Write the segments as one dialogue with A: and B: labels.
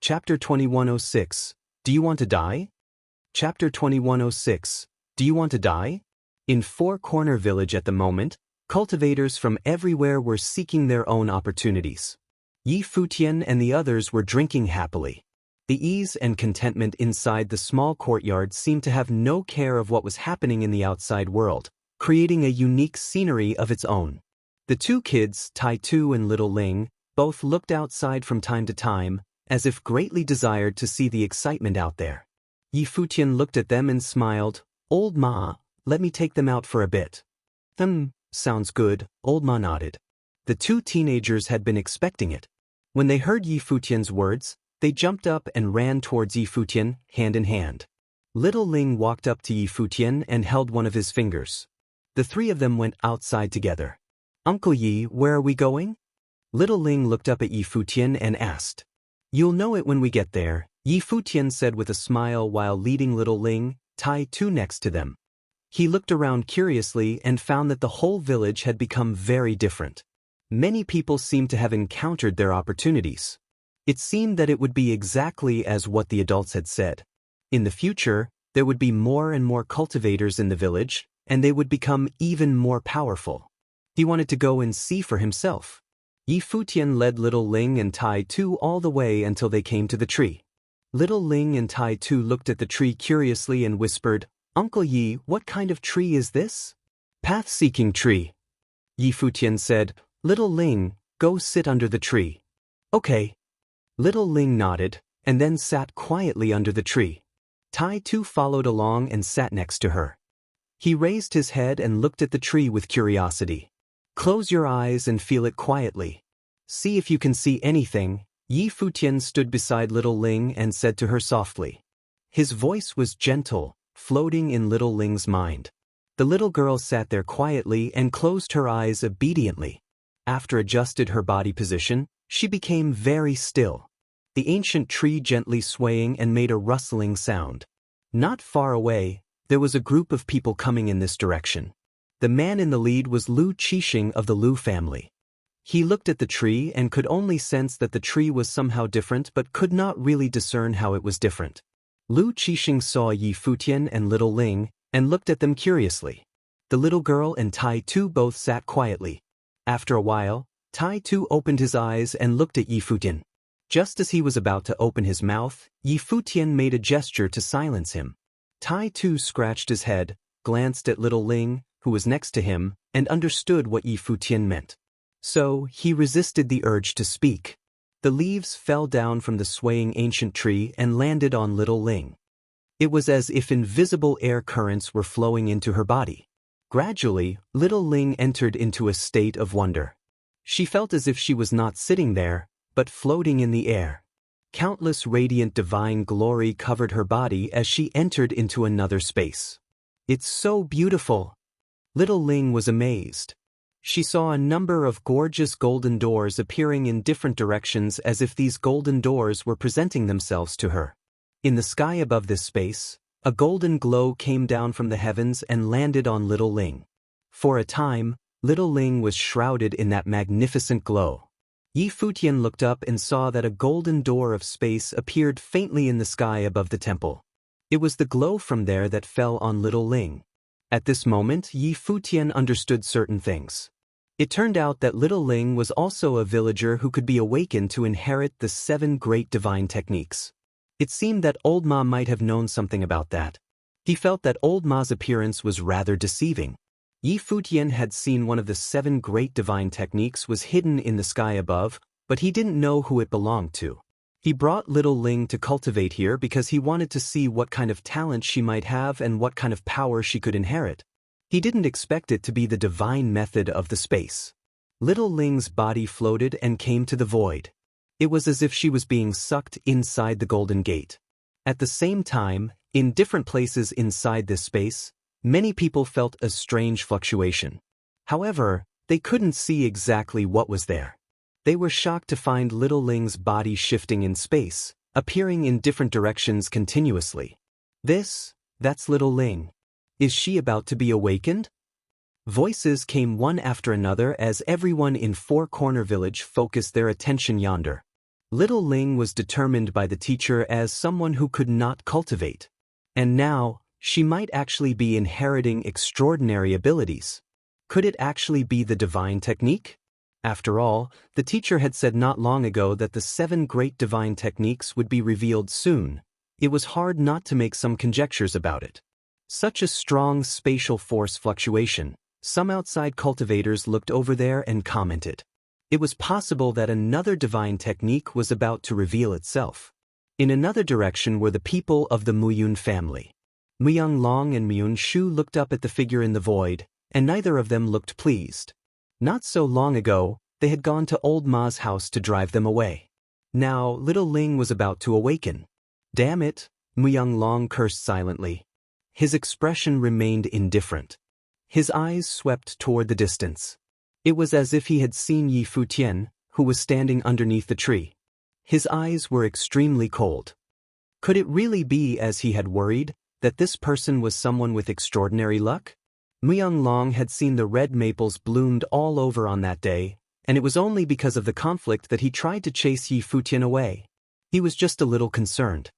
A: Chapter 2106. Do you want to die? Chapter 2106. Do you want to die? In Four Corner Village at the moment, cultivators from everywhere were seeking their own opportunities. Futian and the others were drinking happily. The ease and contentment inside the small courtyard seemed to have no care of what was happening in the outside world, creating a unique scenery of its own. The two kids, Tai Tu and Little Ling, both looked outside from time to time, as if greatly desired to see the excitement out there. Futian looked at them and smiled. "Old Ma, let me take them out for a bit." Sounds good," Old Ma nodded. The two teenagers had been expecting it. When they heard Futian's words, they jumped up and ran towards Futian, hand in hand. Little Ling walked up to Futian and held one of his fingers. The three of them went outside together. "Uncle Yi, where are we going?" Little Ling looked up at Futian and asked. "You'll know it when we get there," Futian said with a smile while leading Little Ling, Tai Tu next to them. He looked around curiously and found that the whole village had become very different. Many people seemed to have encountered their opportunities. It seemed that it would be exactly as what the adults had said. In the future, there would be more and more cultivators in the village, and they would become even more powerful. He wanted to go and see for himself. Futian led Little Ling and Tai Tu all the way until they came to the tree. Little Ling and Tai Tu looked at the tree curiously and whispered, "Uncle Yi, what kind of tree is this?" "Path-seeking tree." Futian said, "Little Ling, go sit under the tree." "Okay." Little Ling nodded, and then sat quietly under the tree. Tai Tu followed along and sat next to her. He raised his head and looked at the tree with curiosity. "Close your eyes and feel it quietly. See if you can see anything." Futian stood beside Little Ling and said to her softly. His voice was gentle, floating in Little Ling's mind. The little girl sat there quietly and closed her eyes obediently. After adjusted her body position, she became very still. The ancient tree gently swaying and made a rustling sound. Not far away, there was a group of people coming in this direction. The man in the lead was Lu Qixing of the Lu family. He looked at the tree and could only sense that the tree was somehow different but could not really discern how it was different. Lu Qixing saw Futian and Little Ling, and looked at them curiously. The little girl and Tai Tu both sat quietly. After a while, Tai Tu opened his eyes and looked at Futian. Just as he was about to open his mouth, Futian made a gesture to silence him. Tai Tu scratched his head, glanced at Little Ling, who was next to him, and understood what Futian meant. So, he resisted the urge to speak. The leaves fell down from the swaying ancient tree and landed on Little Ling. It was as if invisible air currents were flowing into her body. Gradually, Little Ling entered into a state of wonder. She felt as if she was not sitting there, but floating in the air. Countless radiant divine glory covered her body as she entered into another space. "It's so beautiful." Little Ling was amazed. She saw a number of gorgeous golden doors appearing in different directions as if these golden doors were presenting themselves to her. In the sky above this space, a golden glow came down from the heavens and landed on Little Ling. For a time, Little Ling was shrouded in that magnificent glow. Futian looked up and saw that a golden door of space appeared faintly in the sky above the temple. It was the glow from there that fell on Little Ling. At this moment, Futian understood certain things. It turned out that Little Ling was also a villager who could be awakened to inherit the 7 great divine techniques. It seemed that Old Ma might have known something about that. He felt that Old Ma's appearance was rather deceiving. Futian had seen one of the 7 great divine techniques was hidden in the sky above, but he didn't know who it belonged to. He brought Little Ling to cultivate here because he wanted to see what kind of talent she might have and what kind of power she could inherit. He didn't expect it to be the divine method of the space. Little Ling's body floated and came to the void. It was as if she was being sucked inside the Golden Gate. At the same time, in different places inside this space, many people felt a strange fluctuation. However, they couldn't see exactly what was there. They were shocked to find Little Ling's body shifting in space, appearing in different directions continuously. That's Little Ling. Is she about to be awakened? Voices came one after another as everyone in Four Corner Village focused their attention yonder. Little Ling was determined by the teacher as someone who could not cultivate. And now, she might actually be inheriting extraordinary abilities. Could it actually be the divine technique? After all, the teacher had said not long ago that the 7 great divine techniques would be revealed soon. It was hard not to make some conjectures about it. Such a strong spatial force fluctuation. Some outside cultivators looked over there and commented. It was possible that another divine technique was about to reveal itself. In another direction were the people of the Muyun family. Muyang Long and Muyun Shu looked up at the figure in the void, and neither of them looked pleased. Not so long ago, they had gone to old Ma's house to drive them away. Now, little Ling was about to awaken. Damn it, Muyang Long cursed silently. His expression remained indifferent. His eyes swept toward the distance. It was as if he had seen Yi Futian, who was standing underneath the tree. His eyes were extremely cold. Could it really be, as he had worried, that this person was someone with extraordinary luck? Muyang Long had seen the red maples bloomed all over on that day, and it was only because of the conflict that he tried to chase Yi Futian away. He was just a little concerned.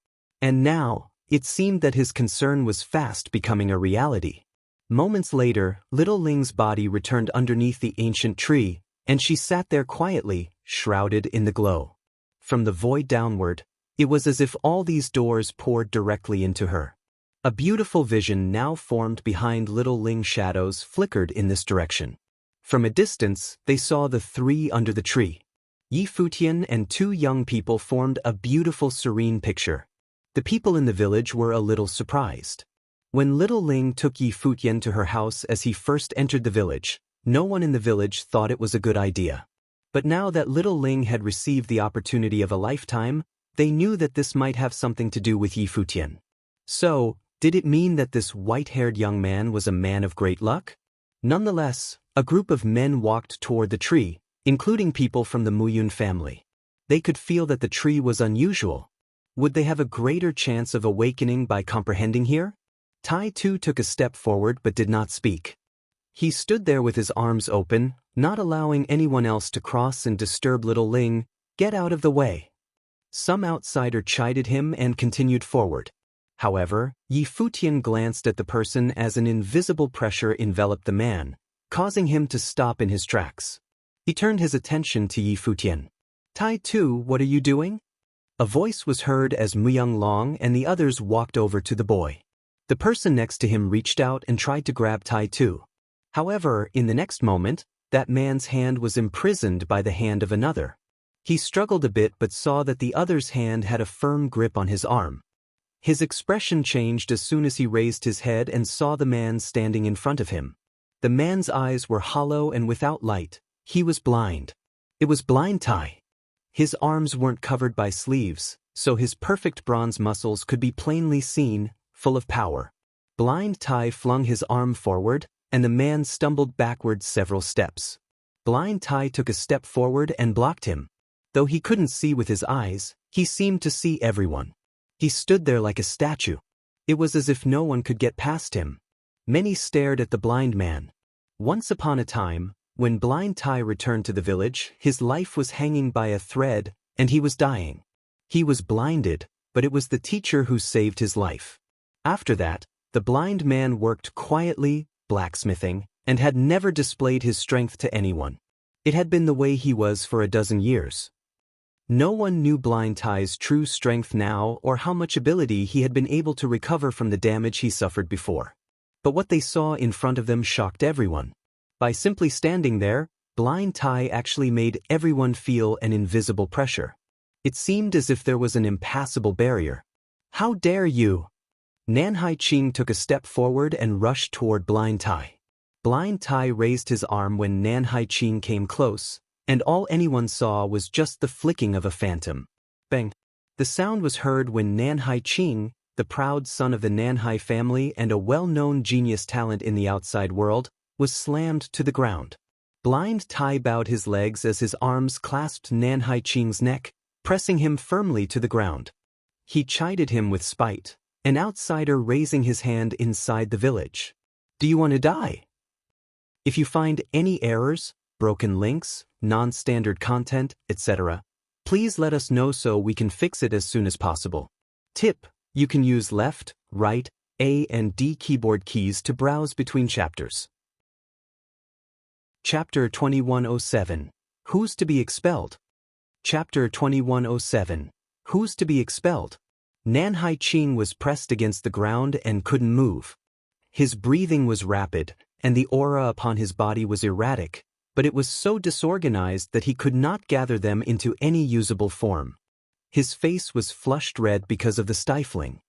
A: And now, it seemed that his concern was fast becoming a reality. Moments later, little Ling's body returned underneath the ancient tree, and she sat there quietly, shrouded in the glow. From the void downward, it was as if all these doors poured directly into her. A beautiful vision now formed behind little Ling's shadows flickered in this direction. From a distance, they saw the 3 under the tree. Yi Futian and 2 young people formed a beautiful serene picture. The people in the village were a little surprised. When little Ling took Yi Futian to her house as he first entered the village, no one in the village thought it was a good idea. But now that little Ling had received the opportunity of a lifetime, they knew that this might have something to do with Yi Futian. So, did it mean that this white-haired young man was a man of great luck? Nonetheless, a group of men walked toward the tree, including people from the Muyun family. They could feel that the tree was unusual. Would they have a greater chance of awakening by comprehending here? Tai Tu took a step forward but did not speak. He stood there with his arms open, not allowing anyone else to cross and disturb little Ling. Get out of the way. Some outsider chided him and continued forward. However, Yi Futian glanced at the person as an invisible pressure enveloped the man, causing him to stop in his tracks. He turned his attention to Yi Futian. Tai Tu, what are you doing? A voice was heard as Muyang Long and the others walked over to the boy. The person next to him reached out and tried to grab Tai Tu. However, in the next moment, that man's hand was imprisoned by the hand of another. He struggled a bit but saw that the other's hand had a firm grip on his arm. His expression changed as soon as he raised his head and saw the man standing in front of him. The man's eyes were hollow and without light. He was blind. It was Blind Tai. His arms weren't covered by sleeves, so his perfect bronze muscles could be plainly seen, full of power. Blind Tai flung his arm forward, and the man stumbled backward several steps. Blind Tai took a step forward and blocked him. Though he couldn't see with his eyes, he seemed to see everyone. He stood there like a statue. It was as if no one could get past him. Many stared at the blind man. Once upon a time, when Blind Tai returned to the village, his life was hanging by a thread, and he was dying. He was blinded, but it was the teacher who saved his life. After that, the blind man worked quietly, blacksmithing, and had never displayed his strength to anyone. It had been the way he was for a dozen years. No one knew Blind Tai's true strength now or how much ability he had been able to recover from the damage he suffered before. But what they saw in front of them shocked everyone. By simply standing there, Blind Tai actually made everyone feel an invisible pressure. It seemed as if there was an impassable barrier. How dare you! Nan Hai Ching took a step forward and rushed toward Blind Tai. Blind Tai raised his arm when Nan Hai Ching came close, and all anyone saw was just the flicking of a phantom. Bang! The sound was heard when Nan Hai Ching, the proud son of the Nan Hai family and a well-known genius talent in the outside world, was slammed to the ground. Blind Tai bowed his legs as his arms clasped Nan Hai Ching's neck, pressing him firmly to the ground. He chided him with spite, an outsider raising his hand inside the village. Do you want to die? If you find any errors, broken links, non-standard content, etc., Please let us know so we can fix it as soon as possible. Tip: you can use left, right, A and D keyboard keys to browse between chapters. Chapter 2107. Who's to be expelled? Chapter 2107. Who's to be expelled? Nan Hai-ching was pressed against the ground and couldn't move. His breathing was rapid, and the aura upon his body was erratic, but it was so disorganized that he could not gather them into any usable form. His face was flushed red because of the stifling.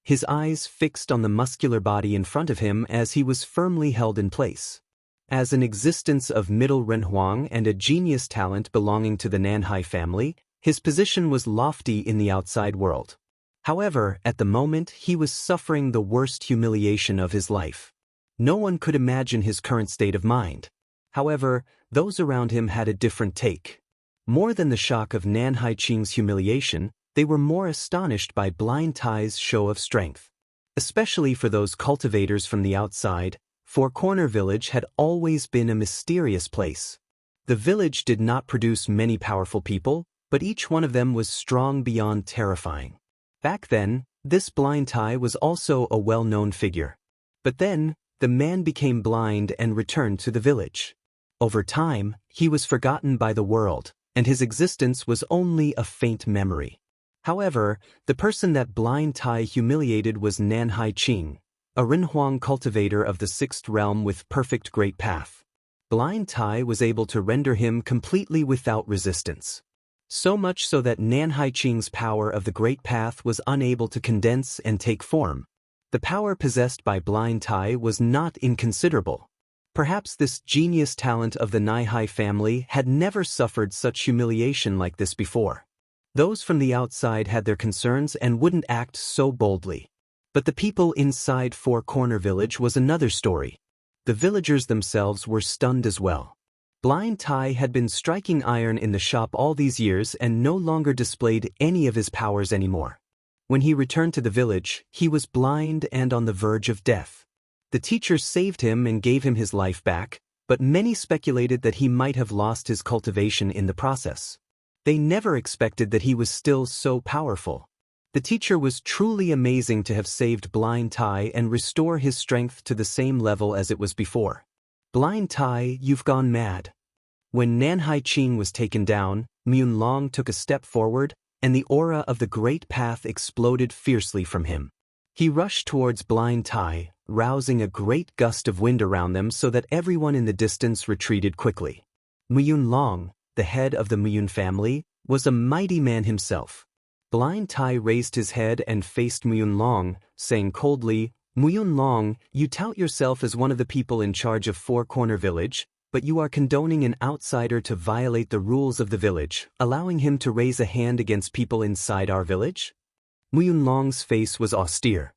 A: His eyes fixed on the muscular body in front of him as he was firmly held in place. As an existence of middle Renhuang and a genius talent belonging to the Nanhai family, his position was lofty in the outside world. However, at the moment he was suffering the worst humiliation of his life. No one could imagine his current state of mind. However, those around him had a different take. More than the shock of Nan Hai-ching's humiliation, they were more astonished by Blind Tai's show of strength. Especially for those cultivators from the outside, Four Corner Village had always been a mysterious place. The village did not produce many powerful people, but each one of them was strong beyond terrifying. Back then, this Blind Tai was also a well-known figure. But then, the man became blind and returned to the village. Over time, he was forgotten by the world, and his existence was only a faint memory. However, the person that Blind Tai humiliated was Nan Hai-ching, a Renhuang cultivator of the sixth realm with perfect great path. Blind Tai was able to render him completely without resistance. So much so that Nan Hai-ching's power of the great path was unable to condense and take form. The power possessed by Blind Tai was not inconsiderable. Perhaps this genius talent of the Nanhai family had never suffered such humiliation like this before. Those from the outside had their concerns and wouldn't act so boldly. But the people inside Four Corner Village was another story. The villagers themselves were stunned as well. Blind Tai had been striking iron in the shop all these years and no longer displayed any of his powers anymore. When he returned to the village, he was blind and on the verge of death. The teacher saved him and gave him his life back, but many speculated that he might have lost his cultivation in the process. They never expected that he was still so powerful. The teacher was truly amazing to have saved Blind Tai and restore his strength to the same level as it was before. Blind Tai, you've gone mad. When Nan Hai-ching was taken down, Myun Long took a step forward, and the aura of the great path exploded fiercely from him. He rushed towards Blind Tai, rousing a great gust of wind around them so that everyone in the distance retreated quickly. Myun Long, the head of the Myun family, was a mighty man himself. Blind Tai raised his head and faced Myun Long, saying coldly, "Myun Long, you tout yourself as one of the people in charge of Four Corner Village, but you are condoning an outsider to violate the rules of the village, allowing him to raise a hand against people inside our village?" Myun Long's face was austere.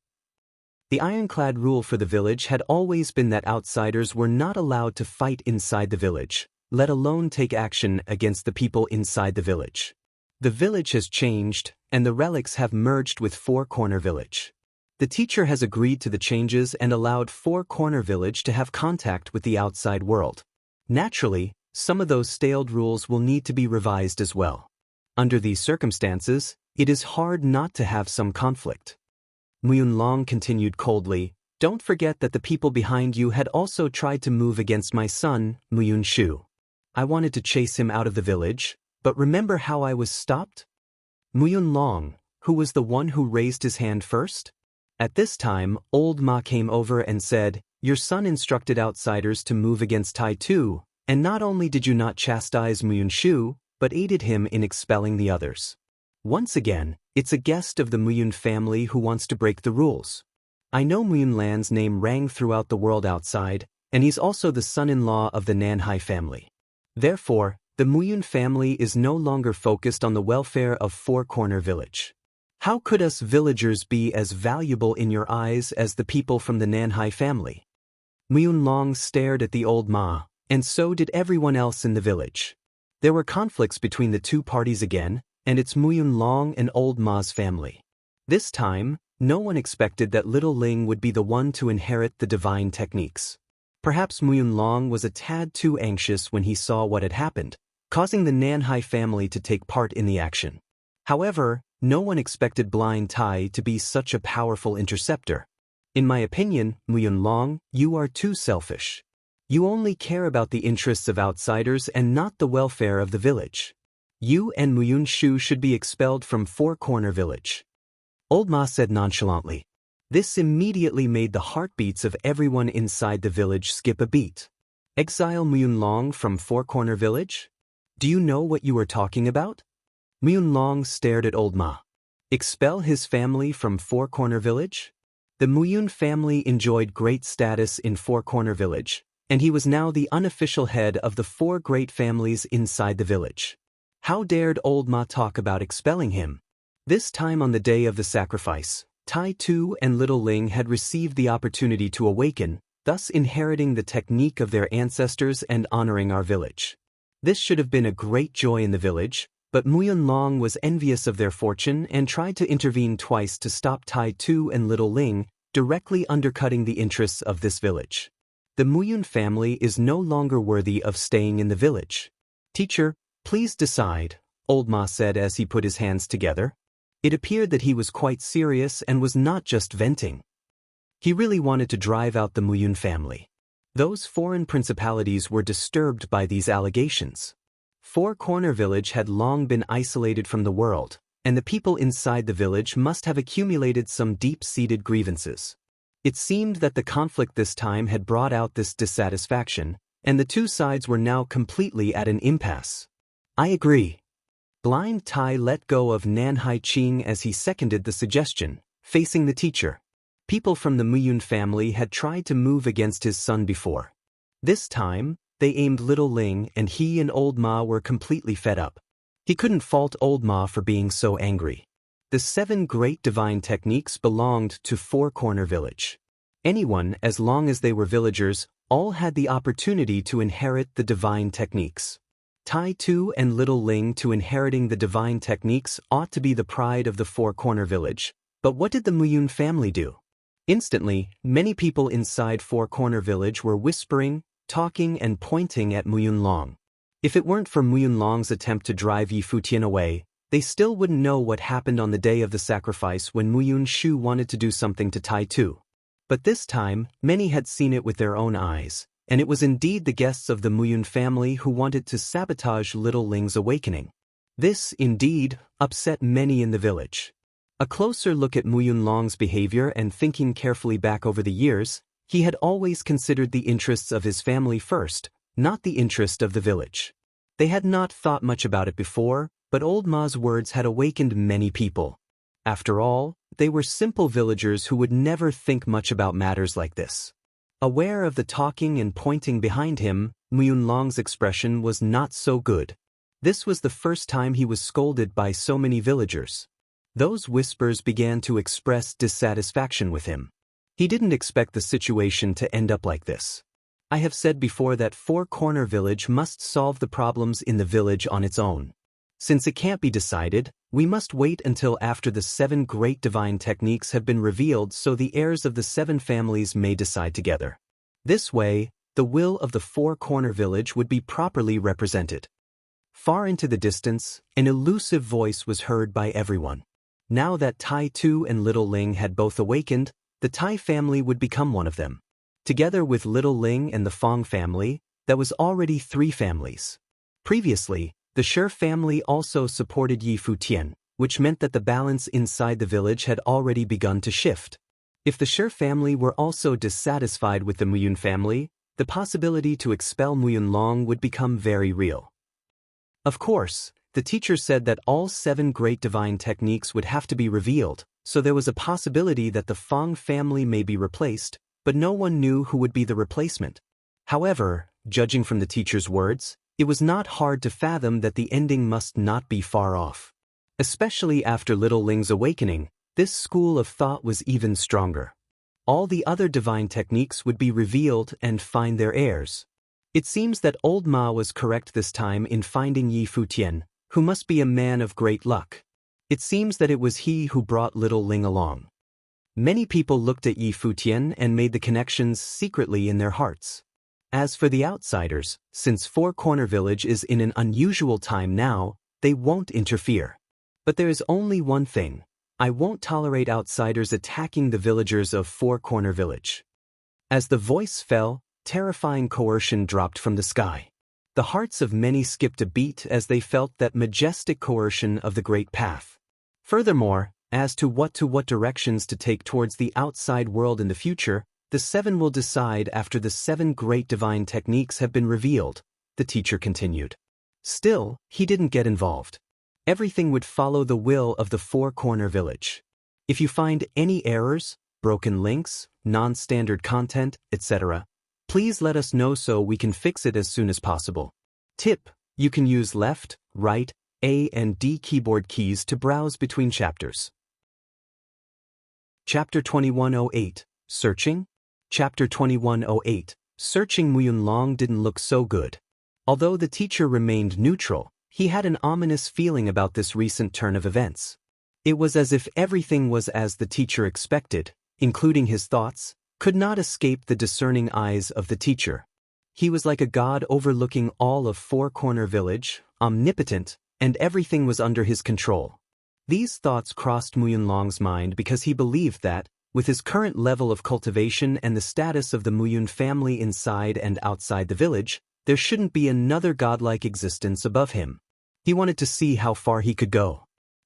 A: The ironclad rule for the village had always been that outsiders were not allowed to fight inside the village, let alone take action against the people inside the village. The village has changed, and the relics have merged with Four Corner Village. The teacher has agreed to the changes and allowed Four Corner Village to have contact with the outside world. Naturally, some of those stale rules will need to be revised as well. Under these circumstances, it is hard not to have some conflict. Myun Long continued coldly, "Don't forget that the people behind you had also tried to move against my son, Myun Shu. I wanted to chase him out of the village, but remember how I was stopped?" Myun Long, who was the one who raised his hand first? At this time, old Ma came over and said, "Your son instructed outsiders to move against Tai too, and not only did you not chastise Myun Shu, but aided him in expelling the others. Once again, it's a guest of the Myun family who wants to break the rules. I know Myun Lan's name rang throughout the world outside, and he's also the son-in-law of the Nanhai family. Therefore, the Myun family is no longer focused on the welfare of Four Corner Village. How could us villagers be as valuable in your eyes as the people from the Nanhai family?" Myun Long stared at the old Ma, and so did everyone else in the village. There were conflicts between the two parties again, and it's Myun Long and old Ma's family. This time, no one expected that little Ling would be the one to inherit the divine techniques. Perhaps Myun Long was a tad too anxious when he saw what had happened, causing the Nanhai family to take part in the action. However, no one expected blind Tai to be such a powerful interceptor. In my opinion, Mu Yunlong, you are too selfish. You only care about the interests of outsiders and not the welfare of the village. You and Mu Yunshu should be expelled from Four Corner Village. Old Ma said nonchalantly. This immediately made the heartbeats of everyone inside the village skip a beat. Exile Mu Yunlong from Four Corner Village? Do you know what you are talking about? Mu Yunlong stared at Old Ma. Expel his family from Four Corner Village? The Mu Yun family enjoyed great status in Four Corner Village, and he was now the unofficial head of the four great families inside the village. How dared Old Ma talk about expelling him? This time on the day of the sacrifice, Tai Tu and Little Ling had received the opportunity to awaken, thus inheriting the technique of their ancestors and honoring our village. This should have been a great joy in the village, but Mu Yunlong was envious of their fortune and tried to intervene twice to stop Tai Tu and Little Ling, directly undercutting the interests of this village. The Mu Yun family is no longer worthy of staying in the village. Teacher, please decide, Old Ma said as he put his hands together. It appeared that he was quite serious and was not just venting. He really wanted to drive out the Mu Yun family. Those foreign principalities were disturbed by these allegations. Four Corner Village had long been isolated from the world, and the people inside the village must have accumulated some deep-seated grievances. It seemed that the conflict this time had brought out this dissatisfaction, and the two sides were now completely at an impasse. I agree. Blind Tai let go of Nanhai Ching as he seconded the suggestion, facing the teacher. People from the Mu Yun family had tried to move against his son before. This time, they aimed Little Ling, and he and Old Ma were completely fed up. He couldn't fault Old Ma for being so angry. The 7 great divine techniques belonged to Four Corner Village. Anyone, as long as they were villagers, all had the opportunity to inherit the divine techniques. Tai Tu and Little Ling to inheriting the divine techniques ought to be the pride of the Four Corner Village, but what did the Mu Yun family do? Instantly, many people inside Four Corner Village were whispering, talking and pointing at Mu Yunlong. If it weren't for Mu Yunlong's attempt to drive Yi Futian away, they still wouldn't know what happened on the day of the sacrifice when Mu Yunshu wanted to do something to Tai Tu. But this time, many had seen it with their own eyes, and it was indeed the guests of the Mu Yun family who wanted to sabotage Little Ling's awakening. This, indeed, upset many in the village. A closer look at Mu Yunlong's behavior and thinking carefully back over the years, he had always considered the interests of his family first, not the interest of the village. They had not thought much about it before, but Old Ma's words had awakened many people. After all, they were simple villagers who would never think much about matters like this. Aware of the talking and pointing behind him, Mu Yunlong's expression was not so good. This was the first time he was scolded by so many villagers. Those whispers began to express dissatisfaction with him. He didn't expect the situation to end up like this. I have said before that Four Corner Village must solve the problems in the village on its own. Since it can't be decided, we must wait until after the 7 great divine techniques have been revealed so the heirs of the 7 families may decide together. This way, the will of the Four Corner Village would be properly represented. Far into the distance, an elusive voice was heard by everyone. Now that Tai Tu and Little Ling had both awakened, the Tai family would become one of them. Together with Little Ling and the Fong family, that was already 3 families. Previously, the Shi family also supported Yi Futian, which meant that the balance inside the village had already begun to shift. If the Shi family were also dissatisfied with the Mu Yun family, the possibility to expel Mu Yunlong would become very real. Of course, the teacher said that all 7 great divine techniques would have to be revealed, so there was a possibility that the Fong family may be replaced, but no one knew who would be the replacement. However, judging from the teacher's words, it was not hard to fathom that the ending must not be far off. Especially after Little Ling's awakening, this school of thought was even stronger. All the other divine techniques would be revealed and find their heirs. It seems that Old Ma was correct this time in finding Yi Futian, who must be a man of great luck. It seems that it was he who brought Little Ling along. Many people looked at Yi Futian and made the connections secretly in their hearts. As for the outsiders, since Four Corner Village is in an unusual time now, they won't interfere. But there is only one thing. I won't tolerate outsiders attacking the villagers of Four Corner Village. As the voice fell, terrifying coercion dropped from the sky. The hearts of many skipped a beat as they felt that majestic coercion of the great path. Furthermore, as to what directions to take towards the outside world in the future, the seven will decide after the 7 great divine techniques have been revealed, the teacher continued. Still, he didn't get involved. Everything would follow the will of the Four Corner Village. If you find any errors, broken links, non-standard content, etc., please let us know so we can fix it as soon as possible. Tip: you can use left, right, A and D keyboard keys to browse between chapters. Chapter 2108, Searching? Chapter 2108, Searching. Muyun Long didn't look so good. Although the teacher remained neutral, he had an ominous feeling about this recent turn of events. It was as if everything was as the teacher expected, including his thoughts, could not escape the discerning eyes of the teacher. He was like a god overlooking all of Four Corner Village, omnipotent, and everything was under his control. These thoughts crossed Muyun Long's mind because he believed that, with his current level of cultivation and the status of the Muyun family inside and outside the village, there shouldn't be another godlike existence above him. He wanted to see how far he could go.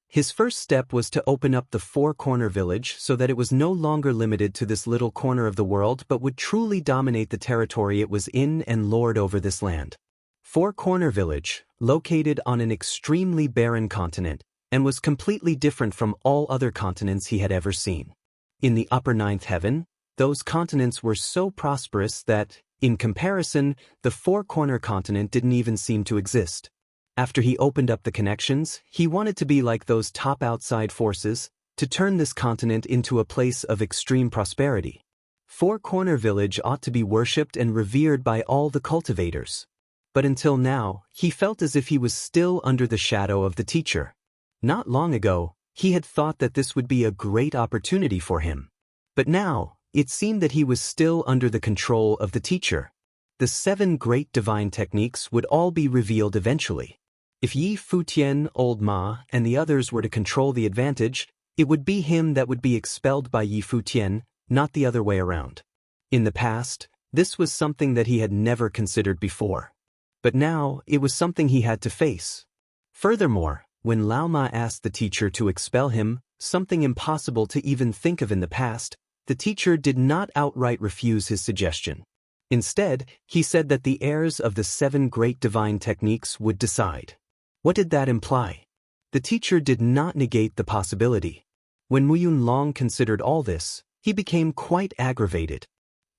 A: His first step was to open up the Four Corner Village so that it was no longer limited to this little corner of the world but would truly dominate the territory it was in and lord over this land. Four Corner Village, located on an extremely barren continent, and was completely different from all other continents he had ever seen. In the upper ninth heaven, those continents were so prosperous that, in comparison, the Four Corner continent didn't even seem to exist. After he opened up the connections, he wanted to be like those top outside forces, to turn this continent into a place of extreme prosperity. Four Corner Village ought to be worshipped and revered by all the cultivators. But until now, he felt as if he was still under the shadow of the teacher. Not long ago, he had thought that this would be a great opportunity for him. But now, it seemed that he was still under the control of the teacher. The 7 great divine techniques would all be revealed eventually. If Yi Futian, Old Ma, and the others were to control the advantage, it would be him that would be expelled by Yi Futian, not the other way around. In the past, this was something that he had never considered before. But now, it was something he had to face. Furthermore, when Lao Ma asked the teacher to expel him, something impossible to even think of in the past, the teacher did not outright refuse his suggestion. Instead, he said that the heirs of the 7 great divine techniques would decide. What did that imply? The teacher did not negate the possibility. When Muyun Long considered all this, he became quite aggravated.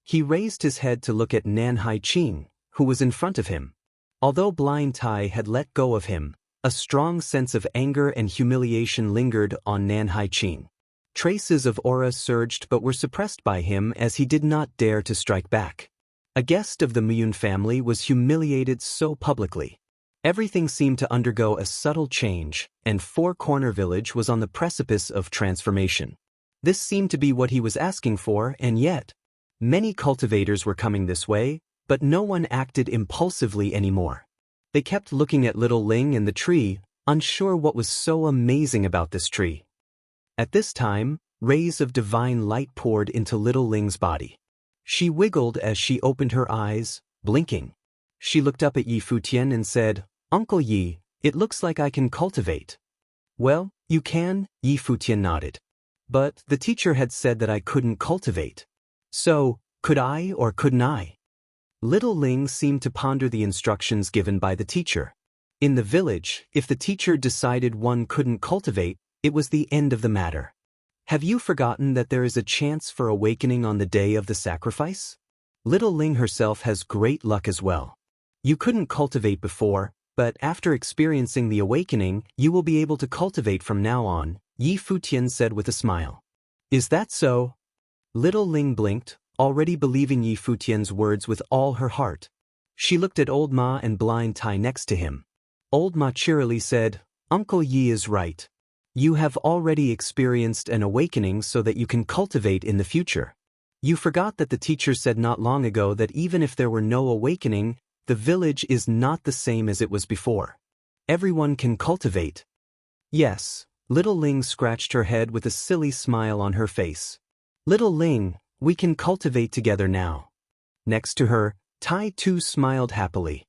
A: He raised his head to look at Nan Haiqing, who was in front of him. Although Blind Tai had let go of him, a strong sense of anger and humiliation lingered on Nan Haiqing. Traces of aura surged but were suppressed by him as he did not dare to strike back. A guest of the Muyun family was humiliated so publicly. Everything seemed to undergo a subtle change, and Four Corner Village was on the precipice of transformation. This seemed to be what he was asking for, and yet, many cultivators were coming this way, but no one acted impulsively anymore. They kept looking at little Ling and the tree, unsure what was so amazing about this tree. At this time, rays of divine light poured into little Ling's body. She wiggled as she opened her eyes, blinking. She looked up at Yi Futian and said, "Uncle Yi, it looks like I can cultivate." "Well, you can," Yi Futian nodded. "But the teacher had said that I couldn't cultivate. So, could I or couldn't I?" Little Ling seemed to ponder the instructions given by the teacher. In the village, if the teacher decided one couldn't cultivate, it was the end of the matter. Have you forgotten that there is a chance for awakening on the day of the sacrifice? Little Ling herself has great luck as well. You couldn't cultivate before, but after experiencing the awakening, you will be able to cultivate from now on, Yi Futian said with a smile. Is that so? Little Ling blinked, already believing Yi Futian's words with all her heart. She looked at Old Ma and Blind Tai next to him. Old Ma cheerily said, "Uncle Yi is right. You have already experienced an awakening so that you can cultivate in the future." You forgot that the teacher said not long ago that even if there were no awakening, the village is not the same as it was before. Everyone can cultivate. Yes, little Ling scratched her head with a silly smile on her face. Little Ling, we can cultivate together now. Next to her, Tai Tu smiled happily.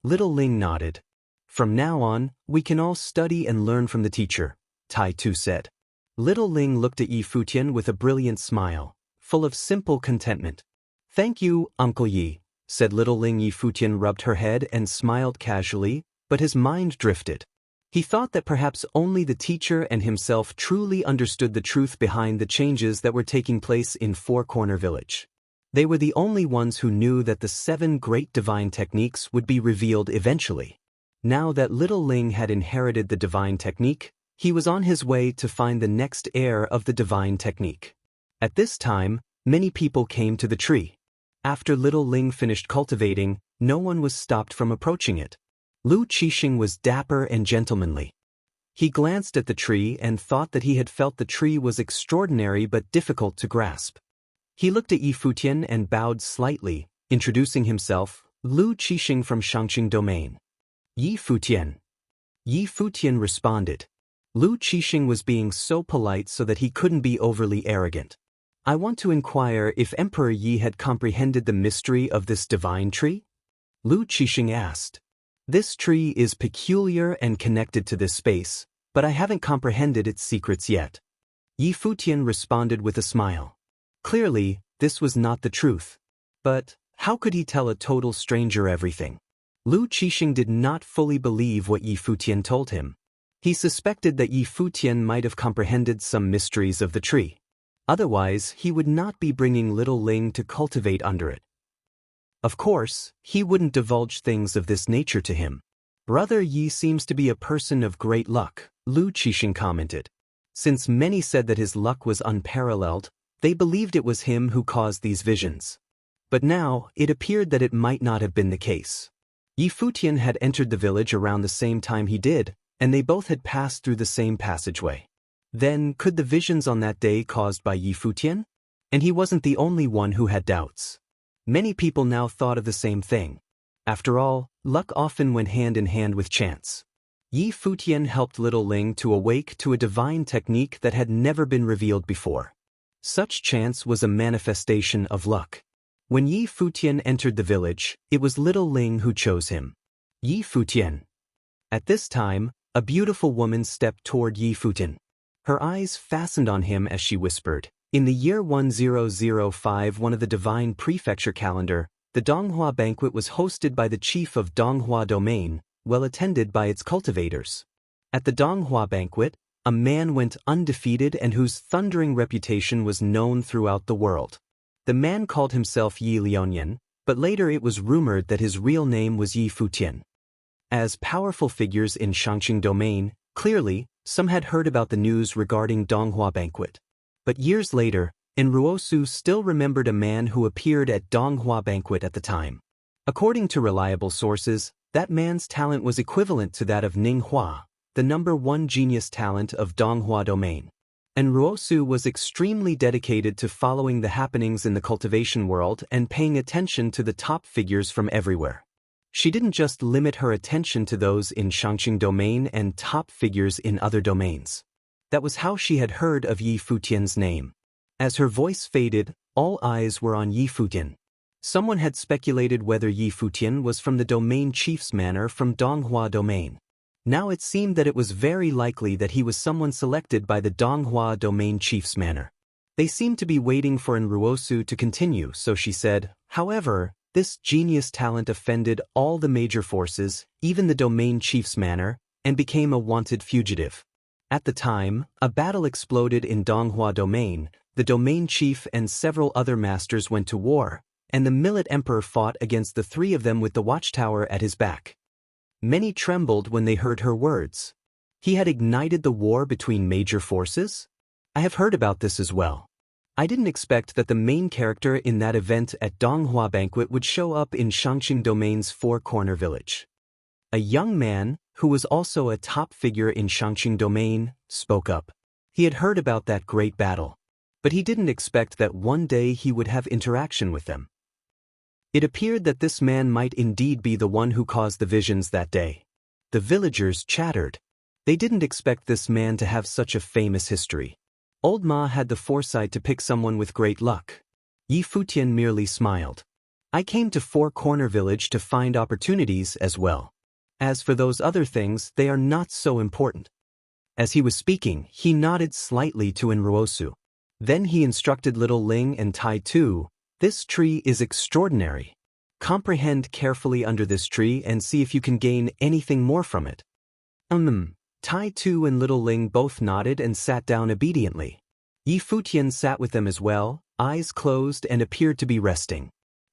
A: Little Ling nodded. From now on, we can all study and learn from the teacher, Tai Tu said. Little Ling looked at Yi Futian with a brilliant smile, full of simple contentment. Thank you, Uncle Yi, said little Ling. Yi Futian rubbed her head and smiled casually, but his mind drifted. He thought that perhaps only the teacher and himself truly understood the truth behind the changes that were taking place in Four Corner Village. They were the only ones who knew that the 7 great divine techniques would be revealed eventually. Now that little Ling had inherited the divine technique, he was on his way to find the next heir of the divine technique. At this time, many people came to the tree. After little Ling finished cultivating, no one was stopped from approaching it. Lu Qixing was dapper and gentlemanly. He glanced at the tree and thought that he had felt the tree was extraordinary but difficult to grasp. He looked at Yi Futian and bowed slightly, introducing himself, Lu Qixing from Shangqing Domain. Yi Futian. Yi Futian responded. Lu Qixing was being so polite so that he couldn't be overly arrogant. I want to inquire if Emperor Yi had comprehended the mystery of this divine tree? Lu Qixing asked. This tree is peculiar and connected to this space, but I haven't comprehended its secrets yet. Yi Futian responded with a smile. Clearly, this was not the truth. But how could he tell a total stranger everything? Lu Qixing did not fully believe what Yi Futian told him. He suspected that Yi Futian might have comprehended some mysteries of the tree. Otherwise, he would not be bringing little Ling to cultivate under it. Of course, he wouldn't divulge things of this nature to him. Brother Yi seems to be a person of great luck, Lu Qixing commented. Since many said that his luck was unparalleled, they believed it was him who caused these visions. But now, it appeared that it might not have been the case. Yi Futian had entered the village around the same time he did, and they both had passed through the same passageway. Then, could the visions on that day caused by Yi Futian? And he wasn't the only one who had doubts. Many people now thought of the same thing. After all, luck often went hand in hand with chance. Yi Futian helped little Ling to awake to a divine technique that had never been revealed before. Such chance was a manifestation of luck. When Yi Futian entered the village, it was little Ling who chose him. Yi Futian. At this time, a beautiful woman stepped toward Yi Futian. Her eyes fastened on him as she whispered. In the year 1005, one of the divine prefecture calendar, the Donghua banquet was hosted by the chief of Donghua Domain, well attended by its cultivators. At the Donghua banquet, a man went undefeated and whose thundering reputation was known throughout the world. The man called himself Yi Lianyan, but later it was rumored that his real name was Yi Futian. As powerful figures in Shangqing Domain, clearly, some had heard about the news regarding Donghua banquet. But years later, Enruosu still remembered a man who appeared at Donghua banquet at the time. According to reliable sources, that man's talent was equivalent to that of Ning Hua, the #1 genius talent of Donghua Domain. Enruosu was extremely dedicated to following the happenings in the cultivation world and paying attention to the top figures from everywhere. She didn't just limit her attention to those in Shangqing Domain and top figures in other domains. That was how she had heard of Yi Futian's name. As her voice faded, all eyes were on Yi Futian. Someone had speculated whether Yi Futian was from the domain chief's manor from Donghua Domain. Now it seemed that it was very likely that he was someone selected by the Donghua Domain chief's manor. They seemed to be waiting for Enruosu to continue, so she said, however, this genius talent offended all the major forces, even the domain chief's manor, and became a wanted fugitive. At the time, a battle exploded in Donghua Domain, the domain chief and several other masters went to war, and the Millet Emperor fought against the 3 of them with the watchtower at his back. Many trembled when they heard her words. He had ignited the war between major forces? I have heard about this as well. I didn't expect that the main character in that event at Donghua banquet would show up in Shangqing Domain's Four Corner Village. A young man, who was also a top figure in Shangqing Domain, spoke up. He had heard about that great battle. but he didn't expect that one day he would have interaction with them. It appeared that this man might indeed be the one who caused the visions that day. The villagers chattered. They didn't expect this man to have such a famous history. Old Ma had the foresight to pick someone with great luck. Yi Futian merely smiled. I came to Four Corner Village to find opportunities as well. As for those other things, they are not so important. As he was speaking, he nodded slightly to Enruosu. Then he instructed Little Ling and Tai Tu, this tree is extraordinary. Comprehend carefully under this tree and see if you can gain anything more from it. Tai Tu and Little Ling both nodded and sat down obediently. Yi Futian sat with them as well, eyes closed and appeared to be resting.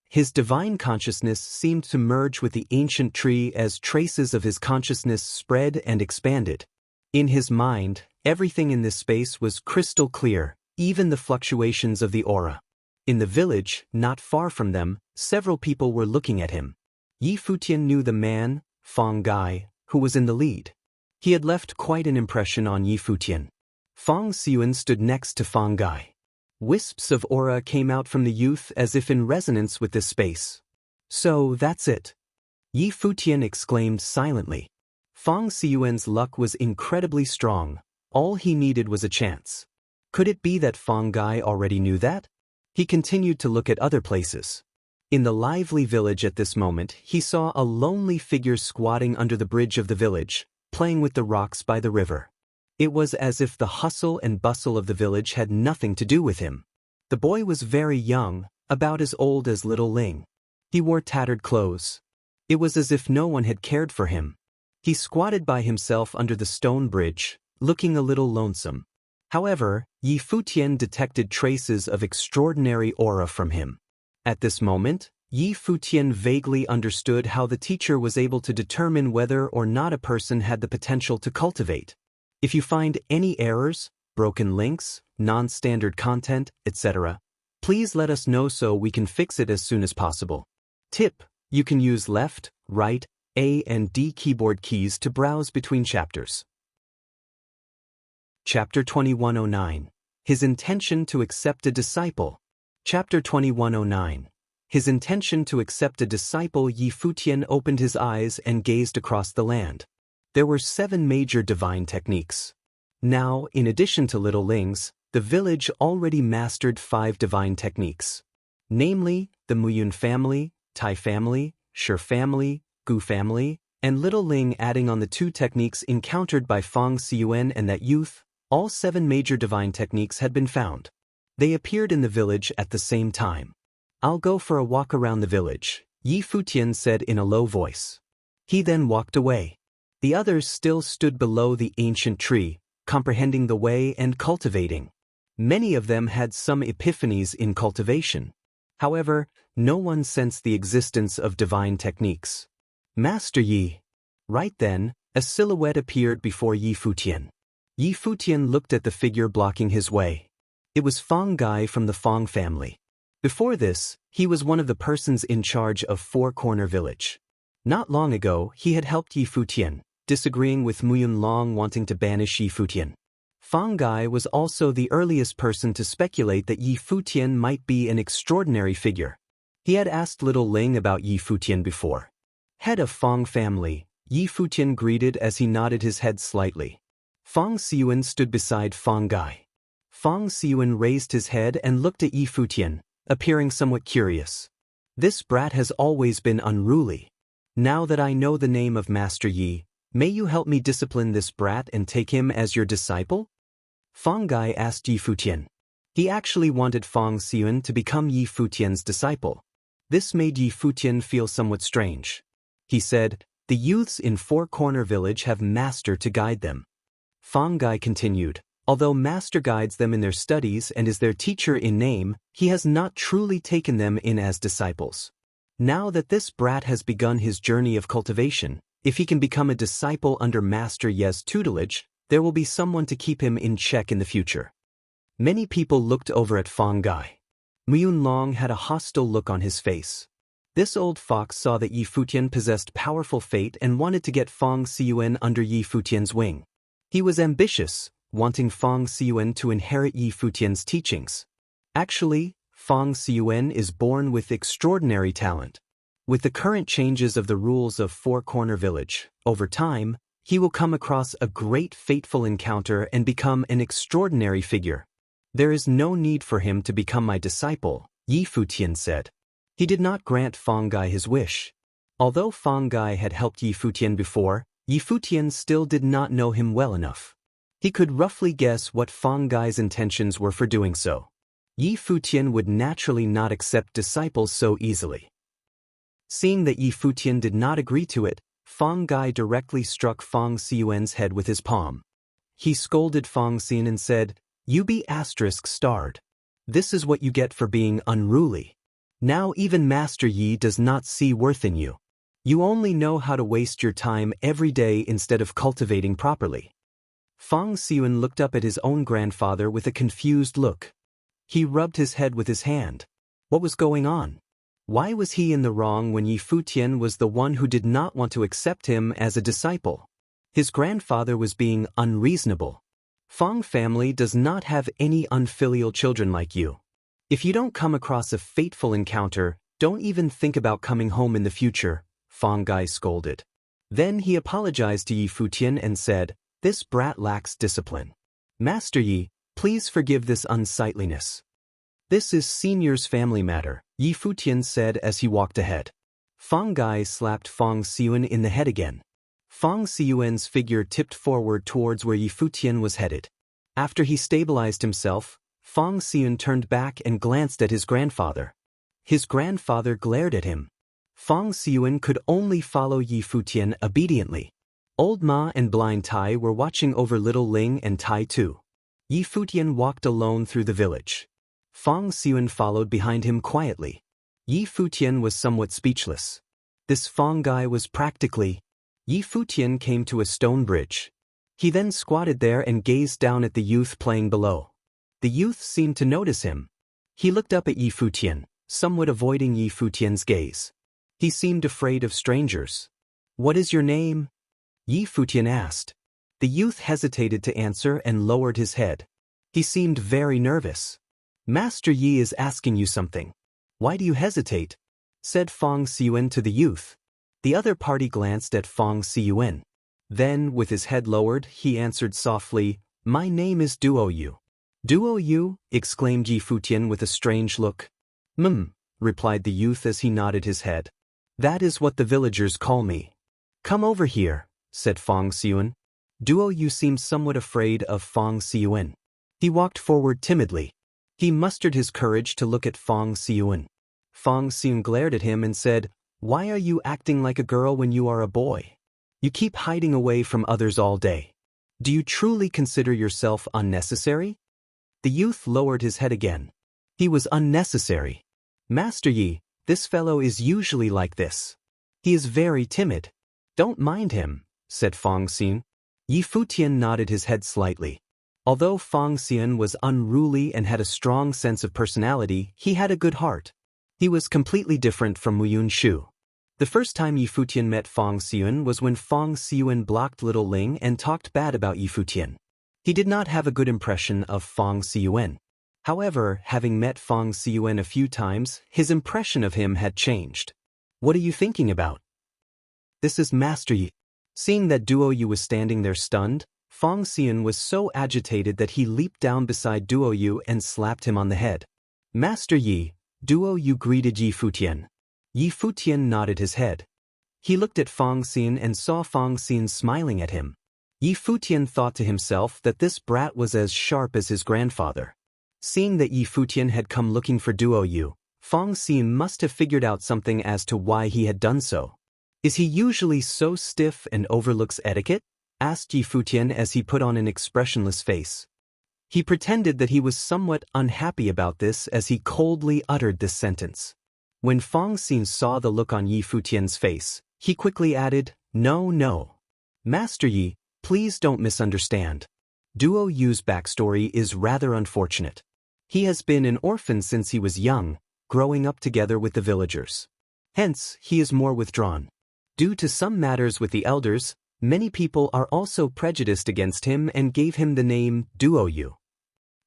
A: His divine consciousness seemed to merge with the ancient tree as traces of his consciousness spread and expanded. In his mind, everything in this space was crystal clear, even the fluctuations of the aura. In the village, not far from them, several people were looking at him. Yi Futian knew the man, Fong Gai, who was in the lead. He had left quite an impression on Yi Futian. Fong Xiuan stood next to Fong Gai. Wisps of aura came out from the youth as if in resonance with this space. So that's it. Yi Futian exclaimed silently. Fong Xiuan's luck was incredibly strong. All he needed was a chance. Could it be that Fong Gai already knew that? He continued to look at other places. In the lively village at this moment, he saw a lonely figure squatting under the bridge of the village, playing with the rocks by the river. It was as if the hustle and bustle of the village had nothing to do with him. The boy was very young, about as old as Little Ling. He wore tattered clothes. It was as if no one had cared for him. He squatted by himself under the stone bridge, looking a little lonesome. However, Yi Futian detected traces of extraordinary aura from him. At this moment, Yi Futian vaguely understood how the teacher was able to determine whether or not a person had the potential to cultivate. If you find any errors, broken links, non-standard content, etc., please let us know so we can fix it as soon as possible. Tip: you can use left, right, A and D keyboard keys to browse between chapters. Chapter 2109. His intention to accept a disciple. Chapter 2109. His intention to accept a disciple. Yi Futian opened his eyes and gazed across the land. There were 7 major divine techniques. Now, in addition to Little Ling's, the village already mastered 5 divine techniques. Namely, the Muyun family, Tai family, Shi family, Gu family, and Little Ling adding on the 2 techniques encountered by Fong Xiuan and that youth, all 7 major divine techniques had been found. They appeared in the village at the same time. I'll go for a walk around the village, Yi Futian said in a low voice. He then walked away. The others still stood below the ancient tree, comprehending the way and cultivating. Many of them had some epiphanies in cultivation. However, no one sensed the existence of divine techniques. Master Yi. Right then, a silhouette appeared before Yi Futian. Yi Futian looked at the figure blocking his way. It was Fong Gai from the Fong family. Before this, he was one of the persons in charge of Four Corner Village. Not long ago, he had helped Yi Futian, disagreeing with Muyun Long wanting to banish Yi Futian. Fong Gai was also the earliest person to speculate that Yi Futian might be an extraordinary figure. He had asked Little Ling about Yi Futian before. Head of Fong family, Yi Futian greeted as he nodded his head slightly. Fong Xiuan stood beside Fong Gai. Fong Xiuan raised his head and looked at Yi Futian, appearing somewhat curious. This brat has always been unruly. Now that I know the name of Master Yi, may you help me discipline this brat and take him as your disciple? Fong Gai asked Yi Futian. He actually wanted Fong Xiuan to become Yi Futian's disciple. This made Yi Futian feel somewhat strange. He said, the youths in Four Corner Village have Master to guide them. Fong Gai continued, although Master guides them in their studies and is their teacher in name, he has not truly taken them in as disciples. Now that this brat has begun his journey of cultivation, if he can become a disciple under Master Ye's tutelage, there will be someone to keep him in check in the future. Many people looked over at Fong Gai. Muyun Long had a hostile look on his face. This old fox saw that Yi Futian possessed powerful fate and wanted to get Fong Xiuan under Yi Futian's wing. He was ambitious, wanting Fong Xiuan to inherit Yi Futian's teachings. Actually, Fang Xiyuan is born with extraordinary talent. With the current changes of the rules of Four Corner Village, over time, he will come across a great fateful encounter and become an extraordinary figure. There is no need for him to become my disciple, Yi Futian said. He did not grant Fang Gai his wish. Although Fang Gai had helped Yi Futian before, Yi Futian still did not know him well enough. He could roughly guess what Fang Gai's intentions were for doing so. Yi Futian would naturally not accept disciples so easily. Seeing that Yi Futian did not agree to it, Fang Gai directly struck Fang Xiyuan's head with his palm. He scolded Fang Xian and said, "You be ****. This is what you get for being unruly. Now even Master Yi does not see worth in you. You only know how to waste your time every day instead of cultivating properly." Fang Xiyuan looked up at his own grandfather with a confused look. He rubbed his head with his hand. What was going on? Why was he in the wrong when Yi Futian was the one who did not want to accept him as a disciple? His grandfather was being unreasonable. Fang family does not have any unfilial children like you. If you don't come across a fateful encounter, don't even think about coming home in the future, Fang Gai scolded. Then he apologized to Yi Futian and said, "This brat lacks discipline. Master Yi, please forgive this unsightliness. This is senior's family matter," Yi Futian said as he walked ahead. Fang Gai slapped Fang Xiyuan in the head again. Fang Xiyuan's figure tipped forward towards where Yi Futian was headed. After he stabilized himself, Fang Xiyuan turned back and glanced at his grandfather. His grandfather glared at him. Fang Xiyuan could only follow Yi Futian obediently. Old Ma and Blind Tai were watching over little Ling and Tai too. Yi Futian walked alone through the village. Fang Xiyuan followed behind him quietly. Yi Futian was somewhat speechless. This Fang Gai was practically... Yi Futian came to a stone bridge. He then squatted there and gazed down at the youth playing below. The youth seemed to notice him. He looked up at Yi Futian, somewhat avoiding Yi Futian's gaze. He seemed afraid of strangers. "What is your name?" Yi Futian asked. The youth hesitated to answer and lowered his head. He seemed very nervous. "Master Yi is asking you something. Why do you hesitate?" said Fang Xiyuan to the youth. The other party glanced at Fang Xiyuan. Then, with his head lowered, he answered softly, "My name is Duo Yu." "Duo Yu?" exclaimed Yi Futian with a strange look. Replied the youth as he nodded his head. "That is what the villagers call me." "Come over here," said Fang Xiyuan. Duo Yu seemed somewhat afraid of Fang Xiyuan. He walked forward timidly. He mustered his courage to look at Fang Xiyuan. Fang Xiyuan glared at him and said, "Why are you acting like a girl when you are a boy? You keep hiding away from others all day. Do you truly consider yourself unnecessary?" The youth lowered his head again. He was unnecessary. "Master Yi, this fellow is usually like this. He is very timid. Don't mind him," said Fang Xiyuan. Yi Futian nodded his head slightly. Although Fang Xiyuan was unruly and had a strong sense of personality, he had a good heart. He was completely different from Muyun Shu. The first time Yi Futian met Fang Xiyuan was when Fang Xiyuan blocked little Ling and talked bad about Yi Futian. He did not have a good impression of Fang Xiyuan. However, having met Fang Xiyuan a few times, his impression of him had changed. "What are you thinking about?" "This is Master Yi." Seeing that Duo Yu was standing there stunned, Fang Xiyuan was so agitated that he leaped down beside Duo Yu and slapped him on the head. "Master Yi," Duo Yu greeted Yi Futian. Yi Futian nodded his head. He looked at Fang Xiyuan and saw Fang Xiyuan smiling at him. Yi Futian thought to himself that this brat was as sharp as his grandfather. Seeing that Yi Futian had come looking for Duo Yu, Fang Xiyuan must have figured out something as to why he had done so. "Is he usually so stiff and overlooks etiquette?" asked Yi Futian as he put on an expressionless face. He pretended that he was somewhat unhappy about this as he coldly uttered this sentence. When Fang Xiyuan saw the look on Yi Futian's face, he quickly added, No. Master Yi, please don't misunderstand. Duo Yu's backstory is rather unfortunate. He has been an orphan since he was young, growing up together with the villagers. Hence, he is more withdrawn. Due to some matters with the elders, many people are also prejudiced against him and gave him the name Duo Yu.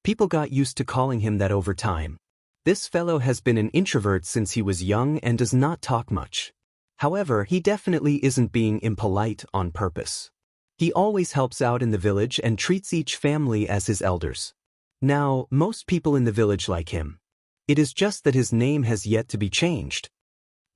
A: People got used to calling him that over time. This fellow has been an introvert since he was young and does not talk much. However, he definitely isn't being impolite on purpose. He always helps out in the village and treats each family as his elders. Now, most people in the village like him. It is just that his name has yet to be changed.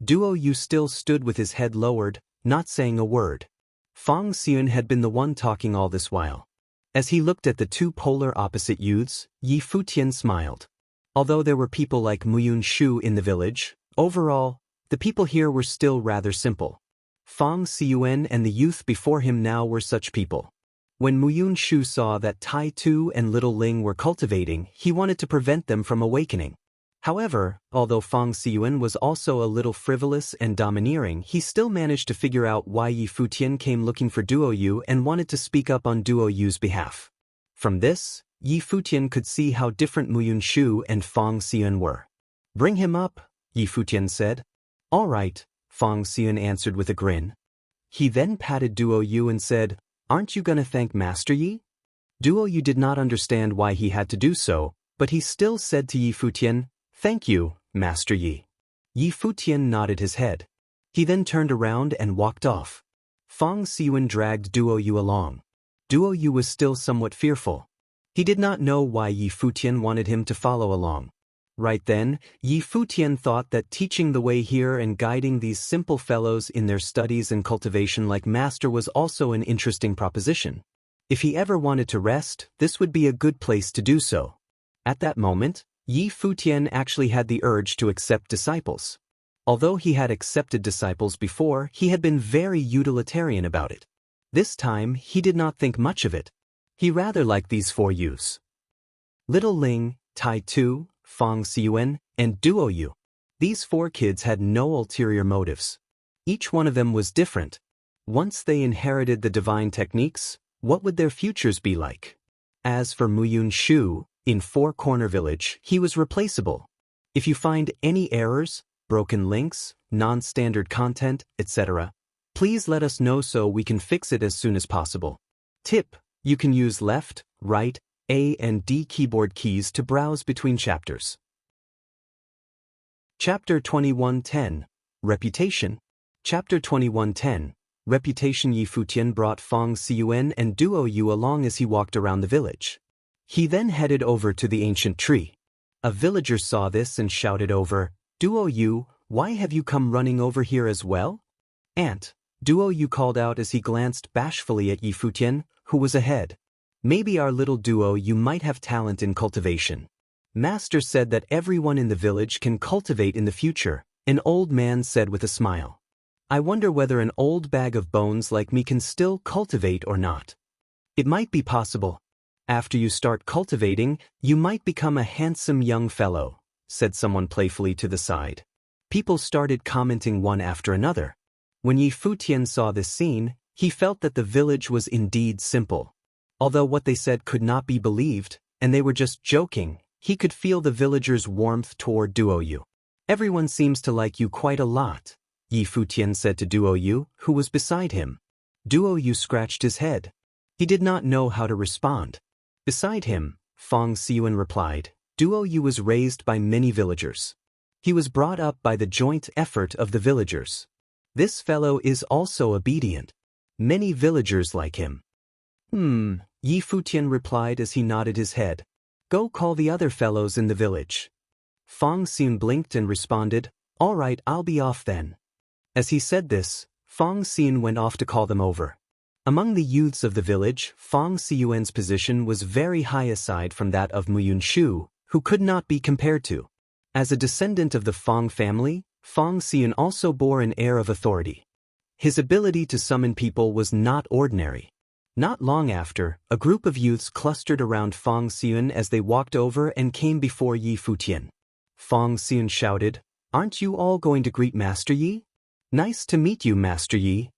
A: Duo Yu still stood with his head lowered, not saying a word. Fang Xian had been the one talking all this while. As he looked at the two polar opposite youths, Yi Futian smiled. Although there were people like Muyun Shu in the village, overall, the people here were still rather simple. Fang Xian and the youth before him now were such people. When Muyun Shu saw that Tai Tu and Little Ling were cultivating, he wanted to prevent them from awakening. However, although Fang Xian was also a little frivolous and domineering, he still managed to figure out why Yi Futian came looking for Duo Yu and wanted to speak up on Duo Yu's behalf. From this, Yi Futian could see how different Muyun Shu and Fang Xian were. "Bring him up," Yi Futian said. "All right," Fang Xian answered with a grin. He then patted Duo Yu and said, "Aren't you gonna thank Master Yi?" Duo Yu did not understand why he had to do so, but he still said to Yi Futian, "Thank you, Master Yi." Yi Futian nodded his head. He then turned around and walked off. Fang Xian dragged Duo Yu along. Duo Yu was still somewhat fearful. He did not know why Yi Futian wanted him to follow along. Right then, Yi Futian thought that teaching the way here and guiding these simple fellows in their studies and cultivation like master was also an interesting proposition. If he ever wanted to rest, this would be a good place to do so. At that moment, Yi Futian actually had the urge to accept disciples. Although he had accepted disciples before, he had been very utilitarian about it. This time, he did not think much of it. He rather liked these four youths. Little Ling, Tai Tu, Fang Xian, and Duo Yu. These four kids had no ulterior motives. Each one of them was different. Once they inherited the divine techniques, what would their futures be like? As for Muyun Shu, in Four Corner Village, he was replaceable. If you find any errors, broken links, non-standard content, etc., please let us know so we can fix it as soon as possible. Tip: you can use left, right, A and D keyboard keys to browse between chapters. Chapter 2110, Reputation. Chapter 2110, Reputation. Yi Futian brought Fang Xian and Duo Yu along as he walked around the village. He then headed over to the ancient tree. A villager saw this and shouted over, "Duo Yu, why have you come running over here as well?" "Aunt," Duo Yu called out as he glanced bashfully at Yi Futian, who was ahead. "Maybe our little Duo Yu might have talent in cultivation. Master said that everyone in the village can cultivate in the future," an old man said with a smile. "I wonder whether an old bag of bones like me can still cultivate or not. It might be possible. After you start cultivating, you might become a handsome young fellow," said someone playfully to the side. People started commenting one after another. When Yi Futian saw this scene, he felt that the village was indeed simple. Although what they said could not be believed, and they were just joking, he could feel the villagers' warmth toward Duo Yu. "Everyone seems to like you quite a lot," Yi Futian said to Duo Yu, who was beside him. Duo Yu scratched his head. He did not know how to respond. Beside him, Fang Xian replied, "Duo Yu was raised by many villagers. He was brought up by the joint effort of the villagers. This fellow is also obedient. Many villagers like him." Yi Futian replied as he nodded his head. "Go call the other fellows in the village." Fang Xian blinked and responded, "All right, I'll be off then." As he said this, Fang Xian went off to call them over. Among the youths of the village, Fang Xian's position was very high aside from that of Muyun Shu, who could not be compared to. As a descendant of the Fang family, Fang Xian also bore an air of authority. His ability to summon people was not ordinary. Not long after, a group of youths clustered around Fang Xian as they walked over and came before Yi Futian. Fang Xian shouted, "Aren't you all going to greet Master Yi?" "Nice to meet you, Master Yi."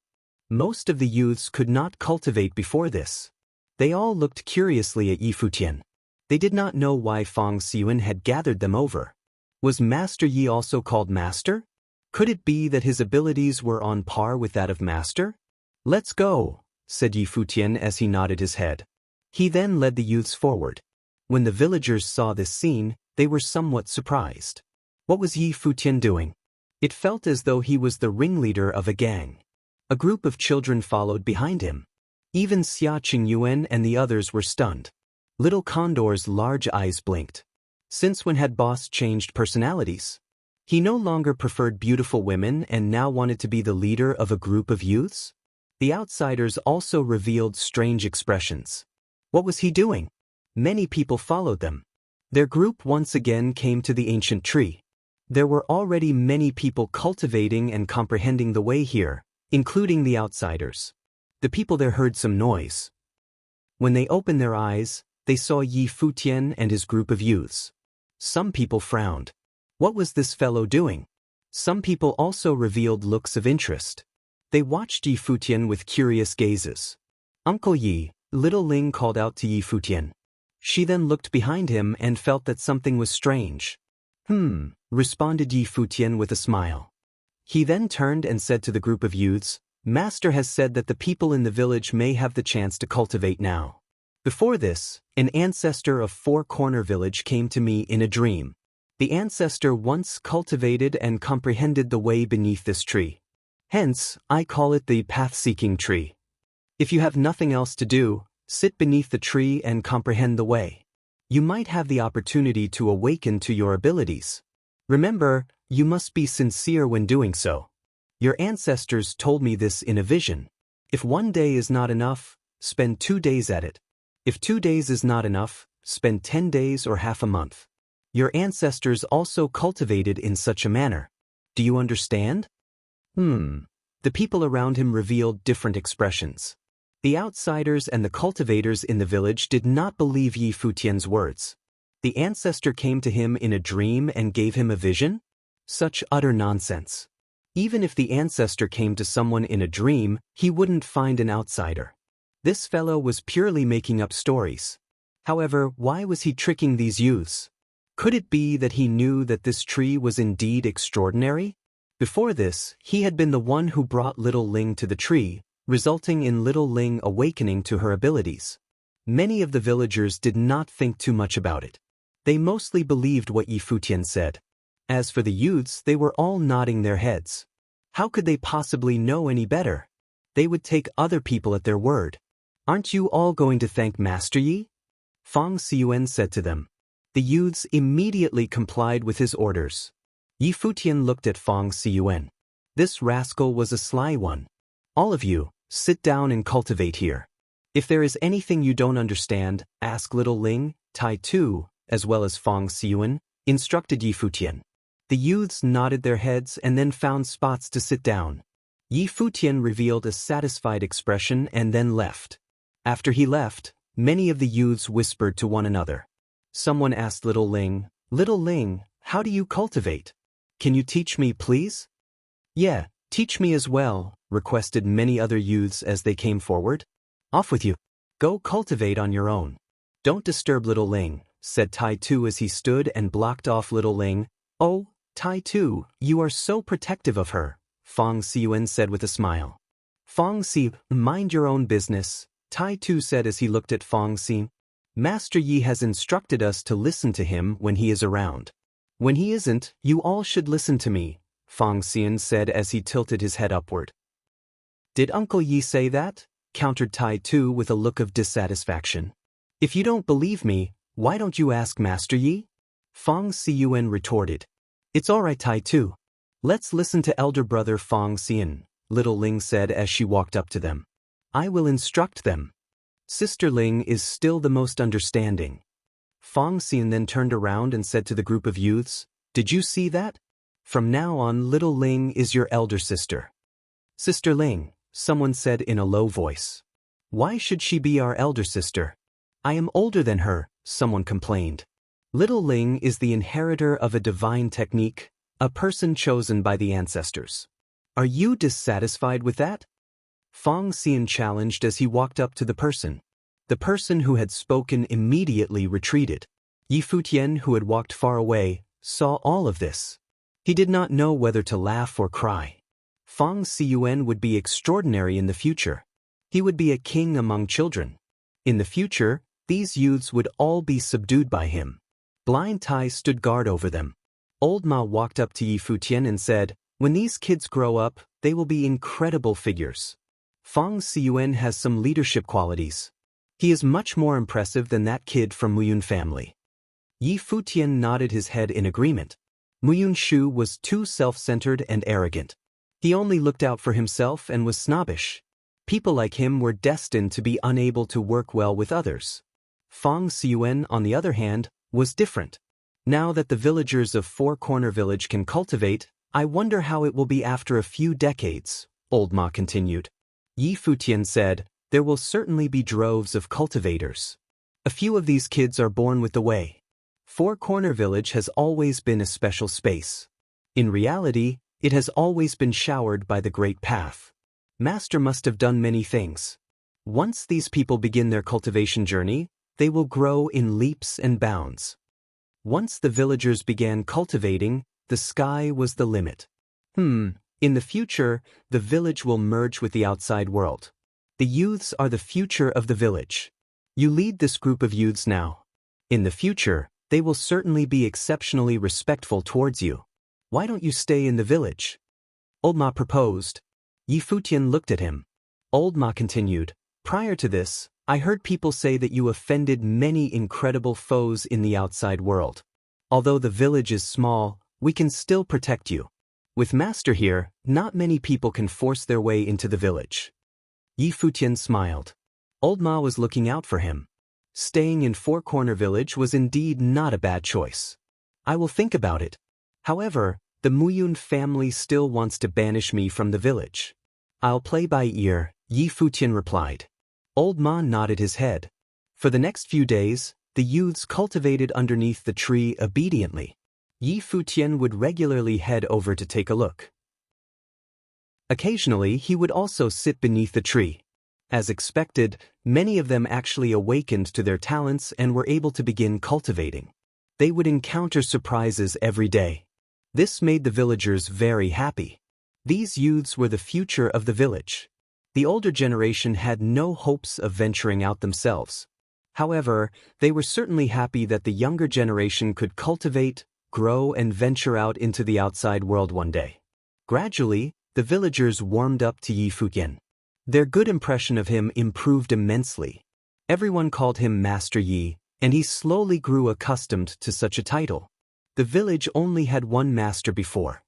A: Most of the youths could not cultivate before this. They all looked curiously at Yi Futian. They did not know why Fang Xian had gathered them over. Was Master Yi also called Master? Could it be that his abilities were on par with that of Master? "Let's go," said Yi Futian as he nodded his head. He then led the youths forward. When the villagers saw this scene, they were somewhat surprised. What was Yi Futian doing? It felt as though he was the ringleader of a gang. A group of children followed behind him. Even Xia Qingyuan and the others were stunned. Little Condor's large eyes blinked. Since when had boss changed personalities? He no longer preferred beautiful women and now wanted to be the leader of a group of youths? The outsiders also revealed strange expressions. What was he doing? Many people followed them. Their group once again came to the ancient tree. There were already many people cultivating and comprehending the way here, including the outsiders. The people there heard some noise. When they opened their eyes, they saw Yi Futian and his group of youths. Some people frowned. What was this fellow doing? Some people also revealed looks of interest. They watched Yi Futian with curious gazes. Uncle Yi, little Ling called out to Yi Futian. She then looked behind him and felt that something was strange. Responded Yi Futian with a smile. He then turned and said to the group of youths, Master has said that the people in the village may have the chance to cultivate now. Before this, an ancestor of Four Corner Village came to me in a dream. The ancestor once cultivated and comprehended the way beneath this tree. Hence, I call it the path-seeking tree. If you have nothing else to do, sit beneath the tree and comprehend the way. You might have the opportunity to awaken to your abilities. Remember, you must be sincere when doing so. Your ancestors told me this in a vision. If 1 day is not enough, spend 2 days at it. If 2 days is not enough, spend 10 days or half a month. Your ancestors also cultivated in such a manner. Do you understand? The people around him revealed different expressions. The outsiders and the cultivators in the village did not believe Yi Futian's words. The ancestor came to him in a dream and gave him a vision? Such utter nonsense. Even if the ancestor came to someone in a dream, he wouldn't find an outsider. This fellow was purely making up stories. However, why was he tricking these youths? Could it be that he knew that this tree was indeed extraordinary? Before this, he had been the one who brought little Ling to the tree, resulting in little Ling awakening to her abilities. Many of the villagers did not think too much about it. They mostly believed what Yi Futian said. As for the youths, they were all nodding their heads. How could they possibly know any better? They would take other people at their word. Aren't you all going to thank Master Yi? Fang Xiyuan said to them. The youths immediately complied with his orders. Yi Futian looked at Fang Xiyuan. This rascal was a sly one. All of you, sit down and cultivate here. If there is anything you don't understand, ask little Ling, Tai Tu, as well as Fang Xiyuan, instructed Yi Futian. The youths nodded their heads and then found spots to sit down. Yi Futian revealed a satisfied expression and then left. After he left, many of the youths whispered to one another. Someone asked little Ling, how do you cultivate? Can you teach me, please? Yeah, teach me as well, requested many other youths as they came forward. Off with you. Go cultivate on your own. Don't disturb little Ling, said Tai Tu as he stood and blocked off little Ling. Oh, Tai Tu, you are so protective of her, Fang Xiyuan said with a smile. Fang Xi, mind your own business, Tai Tu said as he looked at Fang Xi. Master Yi has instructed us to listen to him when he is around. When he isn't, you all should listen to me, Fang Xian said as he tilted his head upward. Did Uncle Yi say that? Countered Tai Tu with a look of dissatisfaction. If you don't believe me, why don't you ask Master Yi? Fang Xiyuan retorted. It's all right, Tai Tu. Let's listen to elder brother Fang Xian, little Ling said as she walked up to them. I will instruct them. Sister Ling is still the most understanding. Fang Xian then turned around and said to the group of youths, Did you see that? From now on, little Ling is your elder sister. Sister Ling, someone said in a low voice. Why should she be our elder sister? I am older than her, someone complained. Little Ling is the inheritor of a divine technique, a person chosen by the ancestors. Are you dissatisfied with that? Fang Xian challenged as he walked up to the person. The person who had spoken immediately retreated. Yi Futian, who had walked far away, saw all of this. He did not know whether to laugh or cry. Fang Xiyuan would be extraordinary in the future. He would be a king among children. In the future, these youths would all be subdued by him. Blind Tai stood guard over them. Old Ma walked up to Yi Futian and said, "When these kids grow up, they will be incredible figures. Fang Xiyuan has some leadership qualities. He is much more impressive than that kid from Muyun family." Yi Futian nodded his head in agreement. Muyun Shu was too self-centered and arrogant. He only looked out for himself and was snobbish. People like him were destined to be unable to work well with others. Fang Xiyuan, on the other hand, was different. Now that the villagers of Four Corner Village can cultivate, I wonder how it will be after a few decades, Old Ma continued. Yi Futian said, "There will certainly be droves of cultivators. A few of these kids are born with the way. Four Corner Village has always been a special space. In reality, it has always been showered by the Great Path. Master must have done many things. Once these people begin their cultivation journey, they will grow in leaps and bounds." Once the villagers began cultivating, the sky was the limit. In the future, the village will merge with the outside world. The youths are the future of the village. You lead this group of youths now. In the future, they will certainly be exceptionally respectful towards you. Why don't you stay in the village? Old Ma proposed. Yi Futian looked at him. Old Ma continued, "Prior to this, I heard people say that you offended many incredible foes in the outside world. Although the village is small, we can still protect you. With Master here, not many people can force their way into the village." Yi Futian smiled. Old Ma was looking out for him. Staying in Four Corner Village was indeed not a bad choice. "I will think about it. However, the Muyun family still wants to banish me from the village." "I'll play by ear," Yi Futian replied. Old Ma nodded his head. For the next few days, the youths cultivated underneath the tree obediently. Yi Futian would regularly head over to take a look. Occasionally, he would also sit beneath the tree. As expected, many of them actually awakened to their talents and were able to begin cultivating. They would encounter surprises every day. This made the villagers very happy. These youths were the future of the village. The older generation had no hopes of venturing out themselves. However, they were certainly happy that the younger generation could cultivate, grow, and venture out into the outside world one day. Gradually, the villagers warmed up to Yi Futian. Their good impression of him improved immensely. Everyone called him Master Yi, and he slowly grew accustomed to such a title. The village only had one master before.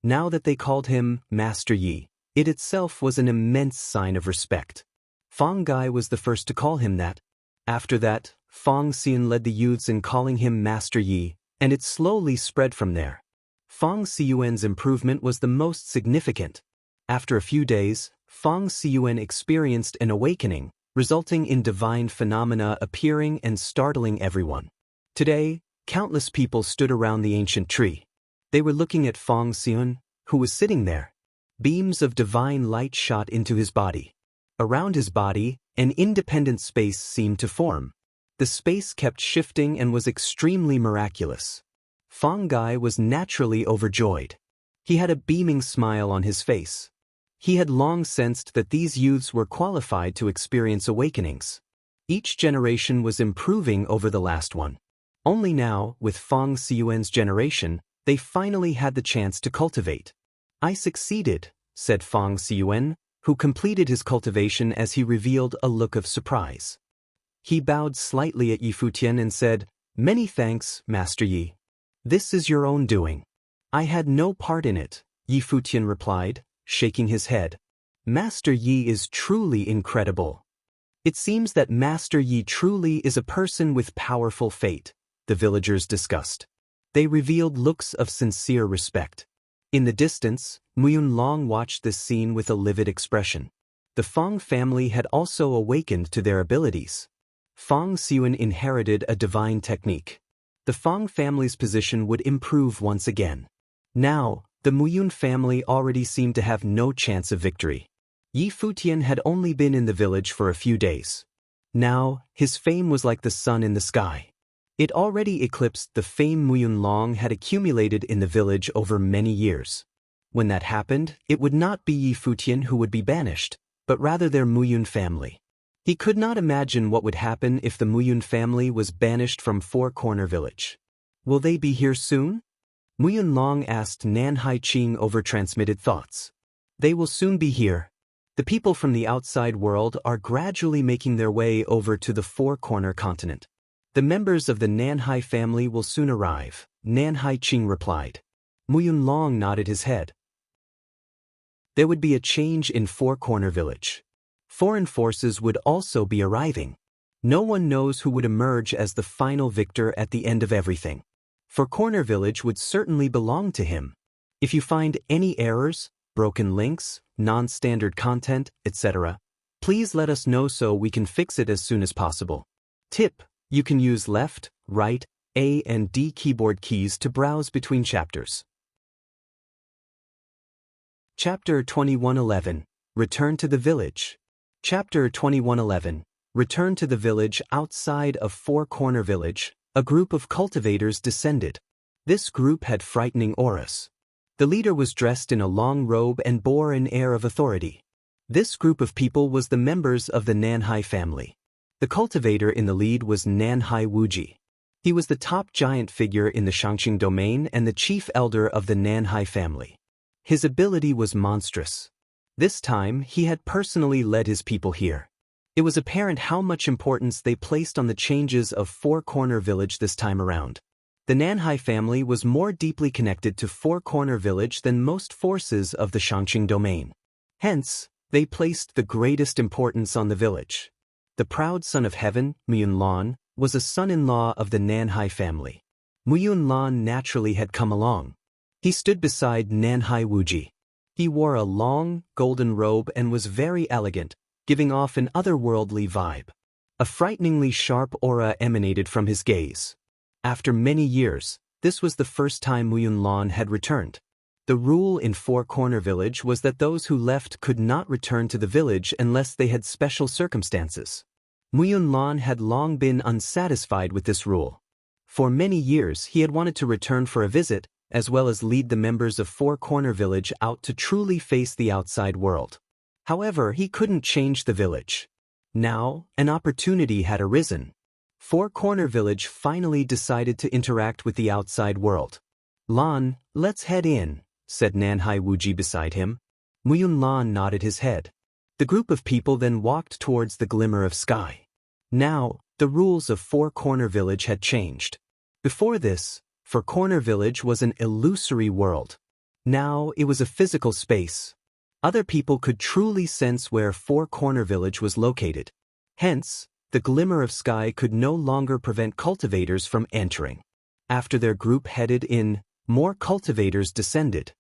A: Now that they called him Master Yi, it itself was an immense sign of respect. Fang Gai was the first to call him that. After that, Fang Xian led the youths in calling him Master Yi, and it slowly spread from there. Fang Xiyuan's improvement was the most significant. After a few days, Fang Xiyuan experienced an awakening, resulting in divine phenomena appearing and startling everyone. Today, countless people stood around the ancient tree. They were looking at Fang Xiyuan, who was sitting there. Beams of divine light shot into his body. Around his body, an independent space seemed to form. The space kept shifting and was extremely miraculous. Fang Gai was naturally overjoyed. He had a beaming smile on his face. He had long sensed that these youths were qualified to experience awakenings. Each generation was improving over the last one. Only now, with Fang Xiyuan's generation, they finally had the chance to cultivate. "I succeeded," said Fang Xiyuan, who completed his cultivation as he revealed a look of surprise. He bowed slightly at Yi Futian and said, "Many thanks, Master Yi. This is your own doing." "I had no part in it," Yi Futian replied, shaking his head. "Master Yi is truly incredible." "It seems that Master Yi truly is a person with powerful fate," the villagers discussed. They revealed looks of sincere respect. In the distance, Muyun Long watched this scene with a livid expression. The Fang family had also awakened to their abilities. Fang Xiyuan inherited a divine technique. The Fang family's position would improve once again. Now, the Muyun family already seemed to have no chance of victory. Yi Futian had only been in the village for a few days. Now, his fame was like the sun in the sky. It already eclipsed the fame Muyun Long had accumulated in the village over many years. When that happened, it would not be Yi Futian who would be banished, but rather their Muyun family. He could not imagine what would happen if the Muyun family was banished from Four Corner Village. Will they be here soon? Muyun Long asked Nan Haiqing over transmitted thoughts. They will soon be here. The people from the outside world are gradually making their way over to the Four Corner continent. The members of the Nanhai family will soon arrive, Nan Haiqing replied. Muyun Long nodded his head. There would be a change in Four Corner Village. Foreign forces would also be arriving. No one knows who would emerge as the final victor at the end of everything. Four Corner Village would certainly belong to him. If you find any errors, broken links, non-standard content, etc., please let us know so we can fix it as soon as possible. Tip: you can use left, right, A and D keyboard keys to browse between chapters. Chapter 2111. Return to the Village. Chapter 2111. Return to the village. Outside of Four Corner Village, a group of cultivators descended. This group had frightening auras. The leader was dressed in a long robe and bore an air of authority. This group of people was the members of the Nanhai family. The cultivator in the lead was Nanhai Wuji. He was the top giant figure in the Shangqing domain and the chief elder of the Nanhai family. His ability was monstrous. This time, he had personally led his people here. It was apparent how much importance they placed on the changes of Four Corner Village this time around. The Nanhai family was more deeply connected to Four Corner Village than most forces of the Shangqing domain. Hence, they placed the greatest importance on the village. The proud son of heaven, Muyun Lan, was a son-in-law of the Nanhai family. Muyun Lan naturally had come along. He stood beside Nanhai Wuji. He wore a long, golden robe and was very elegant, giving off an otherworldly vibe. A frighteningly sharp aura emanated from his gaze. After many years, this was the first time Muyun Lan had returned. The rule in Four Corner Village was that those who left could not return to the village unless they had special circumstances. Muyun Lan had long been unsatisfied with this rule. For many years he had wanted to return for a visit, as well as lead the members of Four Corner Village out to truly face the outside world. However, he couldn't change the village. Now, an opportunity had arisen. Four Corner Village finally decided to interact with the outside world. Lan, let's head in, said Nanhai Wuji beside him. Muyun Lan nodded his head. The group of people then walked towards the glimmer of sky. Now, the rules of Four Corner Village had changed. Before this, Four Corner Village was an illusory world. Now it was a physical space. Other people could truly sense where Four Corner Village was located. Hence, the glimmer of sky could no longer prevent cultivators from entering. After their group headed in, more cultivators descended.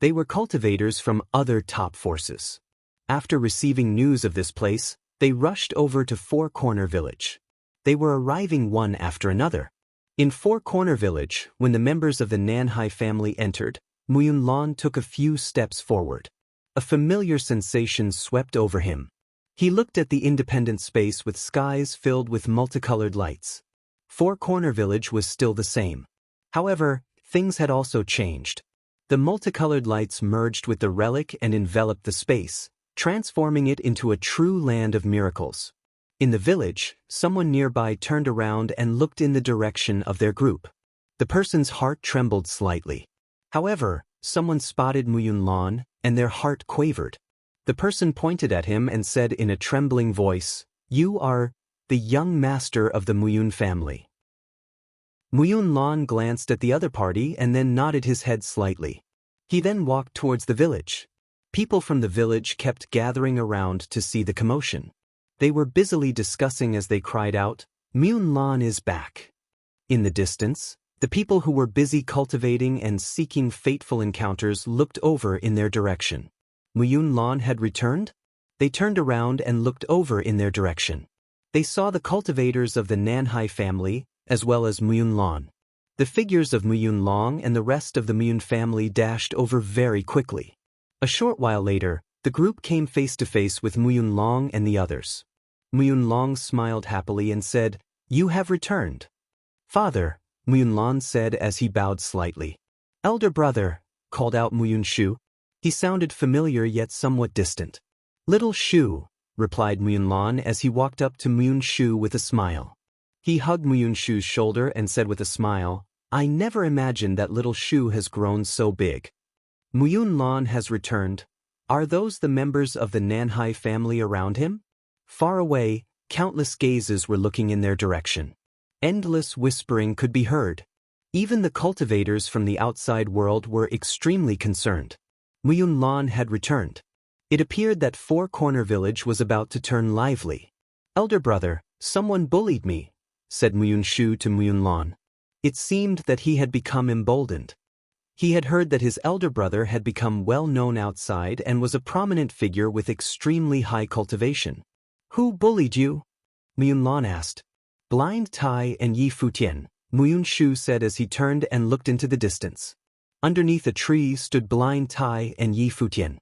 A: They were cultivators from other top forces. After receiving news of this place, they rushed over to Four Corner Village. They were arriving one after another. In Four Corner Village, when the members of the Nanhai family entered, Muyun Lan took a few steps forward. A familiar sensation swept over him. He looked at the independent space with skies filled with multicolored lights. Four Corner Village was still the same. However, things had also changed. The multicolored lights merged with the relic and enveloped the space, transforming it into a true land of miracles. In the village, someone nearby turned around and looked in the direction of their group. The person's heart trembled slightly. However, someone spotted Muyun Lan, and their heart quavered. The person pointed at him and said in a trembling voice, "You are the young master of the Muyun family." Muyun Lan glanced at the other party and then nodded his head slightly. He then walked towards the village. People from the village kept gathering around to see the commotion. They were busily discussing as they cried out, "Muyun Lan is back." In the distance, the people who were busy cultivating and seeking fateful encounters looked over in their direction. Muyun Lan had returned? They turned around and looked over in their direction. They saw the cultivators of the Nanhai family, as well as Muyun Lan. The figures of Muyun Lan and the rest of the Muyun family dashed over very quickly. A short while later, the group came face to face with Muyun Lan and the others. Muyun Lan smiled happily and said, "You have returned." "Father," Muyun Lan said as he bowed slightly. "Elder brother," called out Muyun Shu. He sounded familiar yet somewhat distant. "Little Shu," replied Muyunlan as he walked up to Muyunshu with a smile. He hugged Muyunshu's shoulder and said with a smile, I never imagined that little Shu has grown so big. Muyunlan has returned. Are those the members of the Nanhai family around him? Far away, countless gazes were looking in their direction. Endless whispering could be heard. Even the cultivators from the outside world were extremely concerned. Muyunlan had returned. It appeared that Four Corner Village was about to turn lively. Elder brother, someone bullied me, said Muyunshu to Muyunlan. It seemed that he had become emboldened. He had heard that his elder brother had become well known outside and was a prominent figure with extremely high cultivation. Who bullied you? Muyunlan asked. Blind Tai and Yi Futian, Muyunshu said as he turned and looked into the distance. Underneath a tree stood Blind Tai and Yi Futian.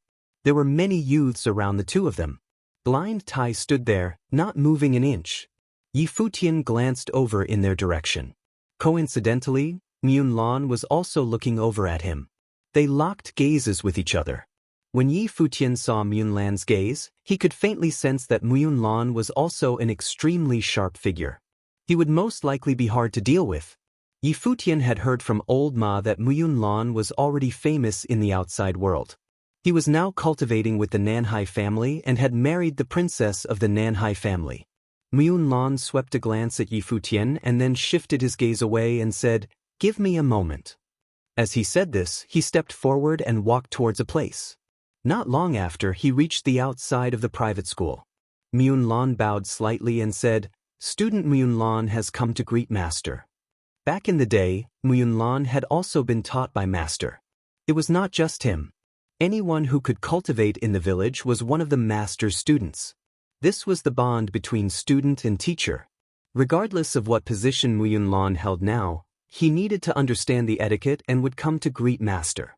A: There were many youths around the two of them. Blind Tai stood there, not moving an inch. Yi Futian glanced over in their direction. Coincidentally, Muyunlan was also looking over at him. They locked gazes with each other. When Yi Futian saw Muyunlan's gaze, he could faintly sense that Muyunlan was also an extremely sharp figure. He would most likely be hard to deal with. Yi Futian had heard from old Ma that Muyunlan was already famous in the outside world. He was now cultivating with the Nanhai family and had married the princess of the Nanhai family. Muyunlan swept a glance at Yi Futian and then shifted his gaze away and said, Give me a moment. As he said this, he stepped forward and walked towards a place. Not long after, he reached the outside of the private school. Muyunlan bowed slightly and said, Student Muyunlan has come to greet Master. Back in the day, Muyunlan had also been taught by Master. It was not just him. Anyone who could cultivate in the village was one of the Master's students. This was the bond between student and teacher. Regardless of what position Muyunlan held now, he needed to understand the etiquette and would come to greet Master.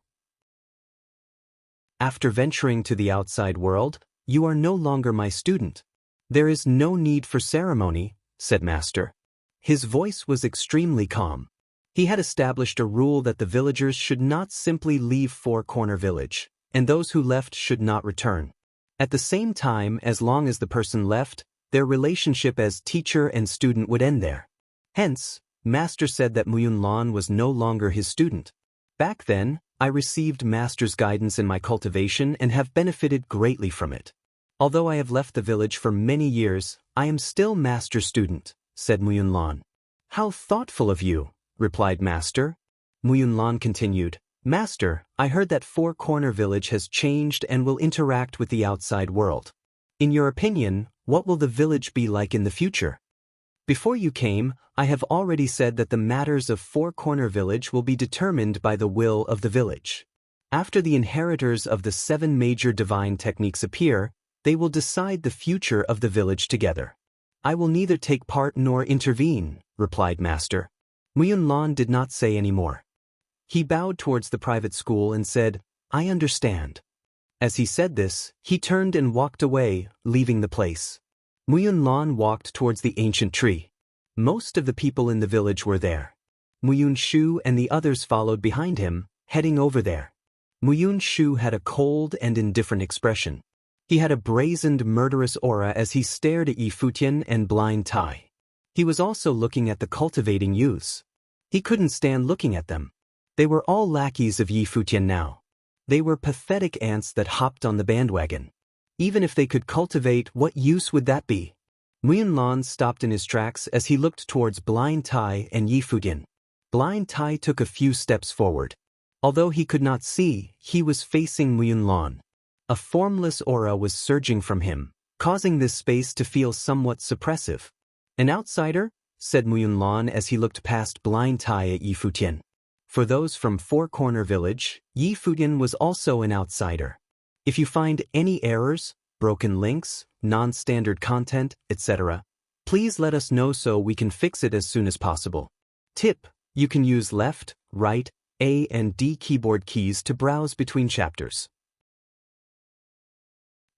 A: After venturing to the outside world, you are no longer my student. There is no need for ceremony, said Master. His voice was extremely calm. He had established a rule that the villagers should not simply leave Four Corner Village, and those who left should not return. At the same time, as long as the person left, their relationship as teacher and student would end there. Hence, Master said that Muyunlan was no longer his student. Back then, I received Master's guidance in my cultivation and have benefited greatly from it. Although I have left the village for many years, I am still Master's student, said Muyunlan. How thoughtful of you, replied Master. Muyunlan continued, Master, I heard that Four Corner Village has changed and will interact with the outside world. In your opinion, what will the village be like in the future? Before you came, I have already said that the matters of Four Corner Village will be determined by the will of the village. After the inheritors of the 7 major divine techniques appear, they will decide the future of the village together. I will neither take part nor intervene, replied Master. Muyunlan did not say any more. He bowed towards the private school and said, I understand. As he said this, he turned and walked away, leaving the place. Muyunlan walked towards the ancient tree. Most of the people in the village were there. Muyunshu and the others followed behind him, heading over there. Muyunshu had a cold and indifferent expression. He had a brazened, murderous aura as he stared at Yi Futian and Blind Tai. He was also looking at the cultivating youths. He couldn't stand looking at them. They were all lackeys of Yi Futian now. They were pathetic ants that hopped on the bandwagon. Even if they could cultivate, what use would that be? Muyunlan stopped in his tracks as he looked towards Blind Tai and Yi Futian. Blind Tai took a few steps forward. Although he could not see, he was facing Muyunlan. A formless aura was surging from him, causing this space to feel somewhat suppressive. An outsider? Said Muyunlan as he looked past Blind Tai at Yi Futian. For those from Four Corner Village, Yi Futian was also an outsider. If you find any errors, broken links, non-standard content, etc., please let us know so we can fix it as soon as possible. Tip: you can use left, right, A and D keyboard keys to browse between chapters.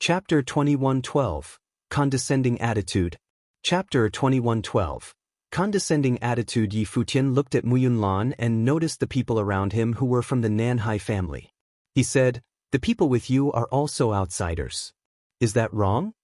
A: Chapter 2112, Condescending Attitude. Chapter 2112. Condescending Attitude. Yi Futian looked at Muyunlan and noticed the people around him who were from the Nanhai family. He said, The people with you are also outsiders. Is that wrong?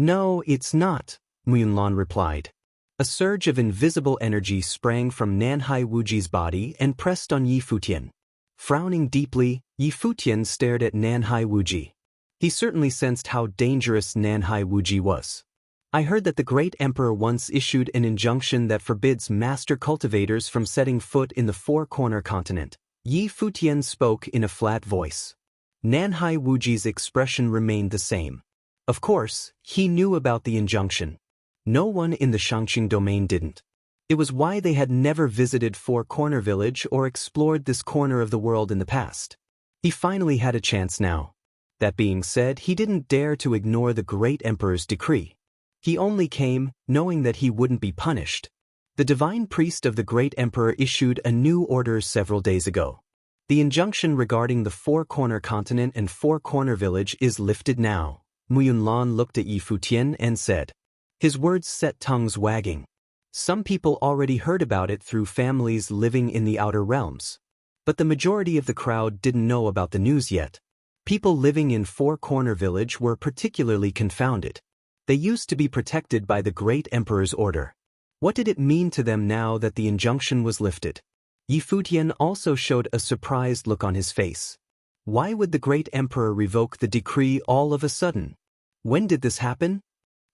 A: No, it's not, Muyunlan replied. A surge of invisible energy sprang from Nanhai Wuji's body and pressed on Yi Futian. Frowning deeply, Yi Futian stared at Nanhai Wuji. He certainly sensed how dangerous Nanhai Wuji was. I heard that the great emperor once issued an injunction that forbids master cultivators from setting foot in the four-corner continent. Yi Futian spoke in a flat voice. Nanhai Wuji's expression remained the same. Of course, he knew about the injunction. No one in the Shangqing domain didn't. It was why they had never visited Four Corner Village or explored this corner of the world in the past. He finally had a chance now. That being said, he didn't dare to ignore the great emperor's decree. He only came, knowing that he wouldn't be punished. The divine priest of the great emperor issued a new order several days ago. The injunction regarding the Four Corner Continent and Four Corner Village is lifted now. Muyunlan looked at Yi Futian and said. His words set tongues wagging. Some people already heard about it through families living in the outer realms. But the majority of the crowd didn't know about the news yet. People living in Four Corner Village were particularly confounded. They used to be protected by the great emperor's order. What did it mean to them now that the injunction was lifted? Yi Futian also showed a surprised look on his face. Why would the great emperor revoke the decree all of a sudden? When did this happen?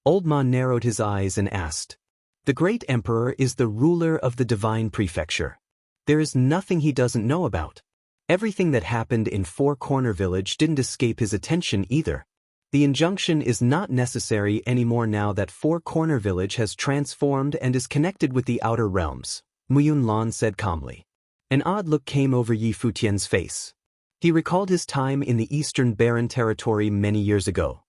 A: Old Ma narrowed his eyes and asked. The great emperor is the ruler of the divine prefecture. There is nothing he doesn't know about. Everything that happened in Four Corner Village didn't escape his attention either. The injunction is not necessary anymore now that Four Corner Village has transformed and is connected with the outer realms, Muyunlan said calmly. An odd look came over Yi Futian's face. He recalled his time in the Eastern Barren Territory many years ago.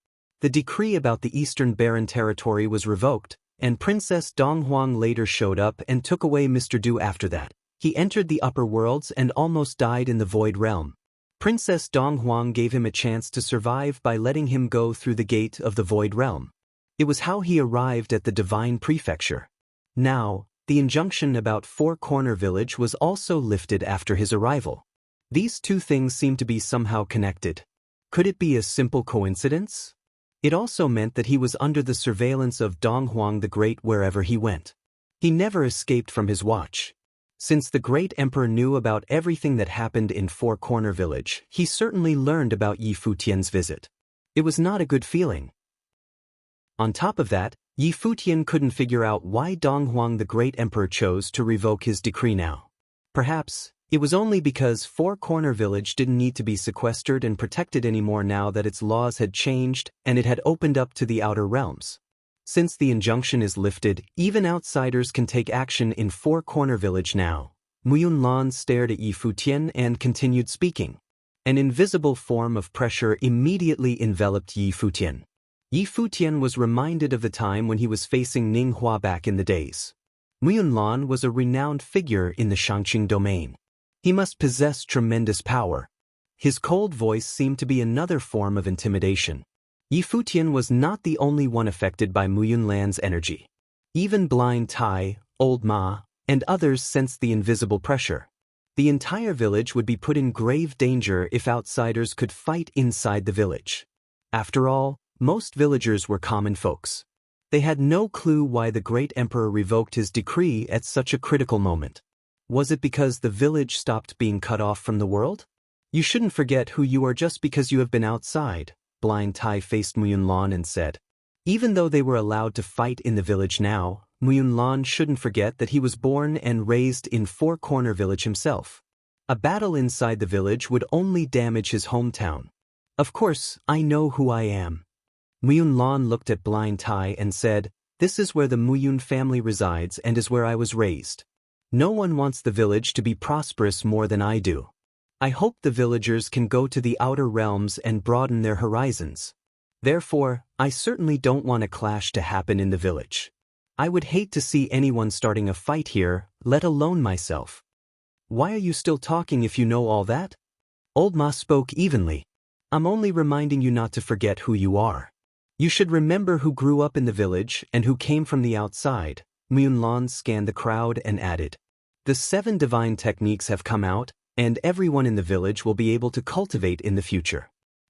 A: The decree about the Eastern Barren Territory was revoked, and Princess Donghuang later showed up and took away Mr. Du after that. He entered the upper worlds and almost died in the Void Realm. Princess Donghuang gave him a chance to survive by letting him go through the gate of the Void Realm. It was how he arrived at the Divine Prefecture. Now, the injunction about Four Corner Village was also lifted after his arrival. These two things seem to be somehow connected. Could it be a simple coincidence? It also meant that he was under the surveillance of Donghuang the Great wherever he went. He never escaped from his watch. Since the great emperor knew about everything that happened in Four Corner Village, he certainly learned about Yi Futian's visit. It was not a good feeling. On top of that, Yi Futian couldn't figure out why Donghuang the great emperor chose to revoke his decree now. Perhaps it was only because Four Corner Village didn't need to be sequestered and protected anymore now that its laws had changed and it had opened up to the outer realms. Since the injunction is lifted, even outsiders can take action in Four Corner Village now. Muyunlan stared at Yi Futian and continued speaking. An invisible form of pressure immediately enveloped Yi Futian. Yi Futian was reminded of the time when he was facing Ning Hua back in the days. Muyunlan was a renowned figure in the Shangqing domain. He must possess tremendous power. His cold voice seemed to be another form of intimidation. Yi Futian was not the only one affected by Muyunlan's energy. Even Blind Tai, Old Ma, and others sensed the invisible pressure. The entire village would be put in grave danger if outsiders could fight inside the village. After all, most villagers were common folks. They had no clue why the great emperor revoked his decree at such a critical moment. Was it because the village stopped being cut off from the world? You shouldn't forget who you are just because you have been outside, Blind Tai faced Muyunlan and said. Even though they were allowed to fight in the village now, Muyunlan shouldn't forget that he was born and raised in Four Corner Village himself. A battle inside the village would only damage his hometown. Of course, I know who I am. Muyunlan looked at Blind Tai and said, This is where the Muyun family resides and is where I was raised. No one wants the village to be prosperous more than I do. I hope the villagers can go to the outer realms and broaden their horizons. Therefore, I certainly don't want a clash to happen in the village. I would hate to see anyone starting a fight here, let alone myself. Why are you still talking if you know all that? Old Ma spoke evenly. I'm only reminding you not to forget who you are. You should remember who grew up in the village and who came from the outside. Muyunlan scanned the crowd and added, The 7 divine techniques have come out, and everyone in the village will be able to cultivate in the future.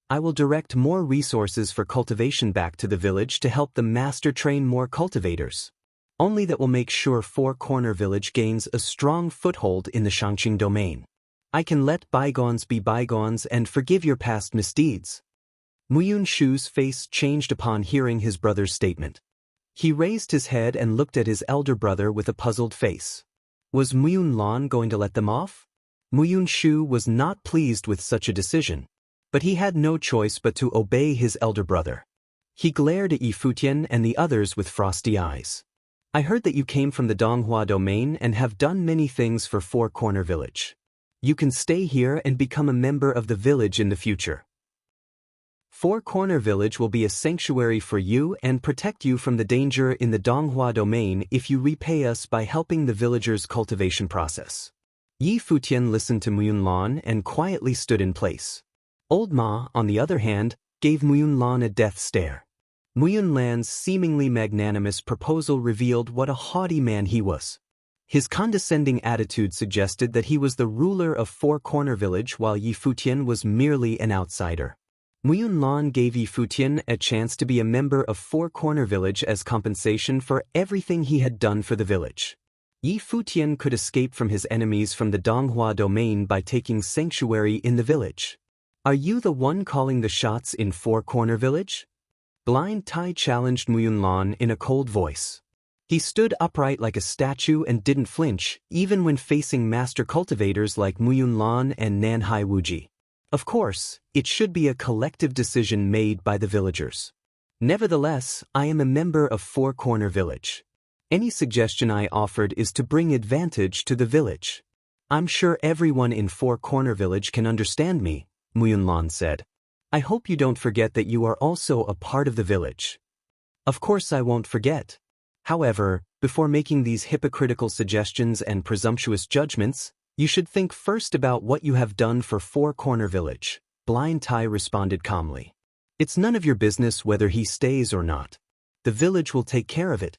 A: I will direct more resources for cultivation back to the village to help the master train more cultivators. Only that will make sure Four Corner Village gains a strong foothold in the Shangqing domain. I can let bygones be bygones and forgive your past misdeeds. Muyun Shu's face changed upon hearing his brother's statement. He raised his head and looked at his elder brother with a puzzled face. Was Muyun Lan going to let them off? Muyun Shu was not pleased with such a decision, but he had no choice but to obey his elder brother. He glared at Yi Futian and the others with frosty eyes. I heard that you came from the Donghua domain and have done many things for Four Corner Village. You can stay here and become a member of the village in the future. Four Corner Village will be a sanctuary for you and protect you from the danger in the Donghua domain if you repay us by helping the villagers' cultivation process. Yi Futian listened to Muyun Lan and quietly stood in place. Old Ma, on the other hand, gave Muyun Lan a death stare. Muyun Lan's seemingly magnanimous proposal revealed what a haughty man he was. His condescending attitude suggested that he was the ruler of Four Corner Village while Yi Futian was merely an outsider. Muyun Lan gave Yi Futian a chance to be a member of Four Corner Village as compensation for everything he had done for the village. Yi Futian could escape from his enemies from the Donghua domain by taking sanctuary in the village. Are you the one calling the shots in Four Corner Village? Blind Tai challenged Muyun Lan in a cold voice. He stood upright like a statue and didn't flinch, even when facing master cultivators like Muyun Lan and Nanhai Wuji. Of course, it should be a collective decision made by the villagers. Nevertheless, I am a member of Four Corner Village. Any suggestion I offered is to bring advantage to the village. I'm sure everyone in Four Corner Village can understand me, Muyun Lan said. I hope you don't forget that you are also a part of the village. Of course I won't forget. However, before making these hypocritical suggestions and presumptuous judgments, you should think first about what you have done for Four Corner Village, Blind Tai responded calmly. It's none of your business whether he stays or not. The village will take care of it.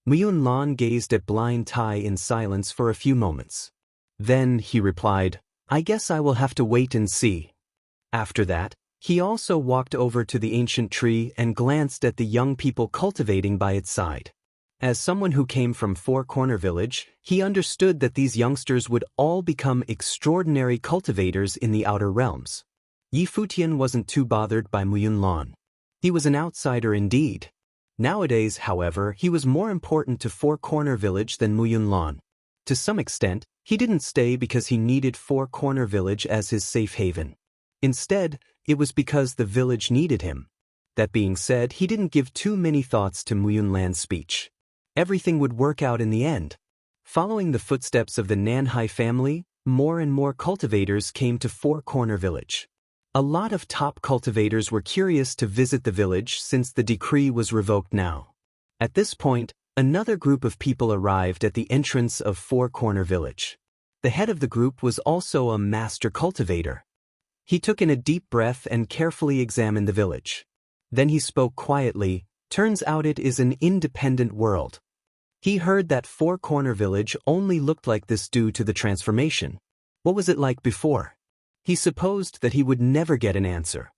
A: Muyun Lan gazed at Blind Tai in silence for a few moments. Then he replied, I guess I will have to wait and see. After that, he also walked over to the ancient tree and glanced at the young people cultivating by its side. As someone who came from Four Corner Village, he understood that these youngsters would all become extraordinary cultivators in the outer realms. Yi Futian wasn't too bothered by Muyun Lan. He was an outsider indeed. Nowadays, however, he was more important to Four Corner Village than Muyun Lan. To some extent, he didn't stay because he needed Four Corner Village as his safe haven. Instead, it was because the village needed him. That being said, he didn't give too many thoughts to Muyun Lan's speech. Everything would work out in the end. Following the footsteps of the Nanhai family, more and more cultivators came to Four Corner Village. A lot of top cultivators were curious to visit the village since the decree was revoked now. At this point, another group of people arrived at the entrance of Four Corner Village. The head of the group was also a master cultivator. He took in a deep breath and carefully examined the village. Then he spoke quietly, turns out it is an independent world. He heard that Four Corner Village only looked like this due to the transformation. What was it like before? He supposed that he would never get an answer.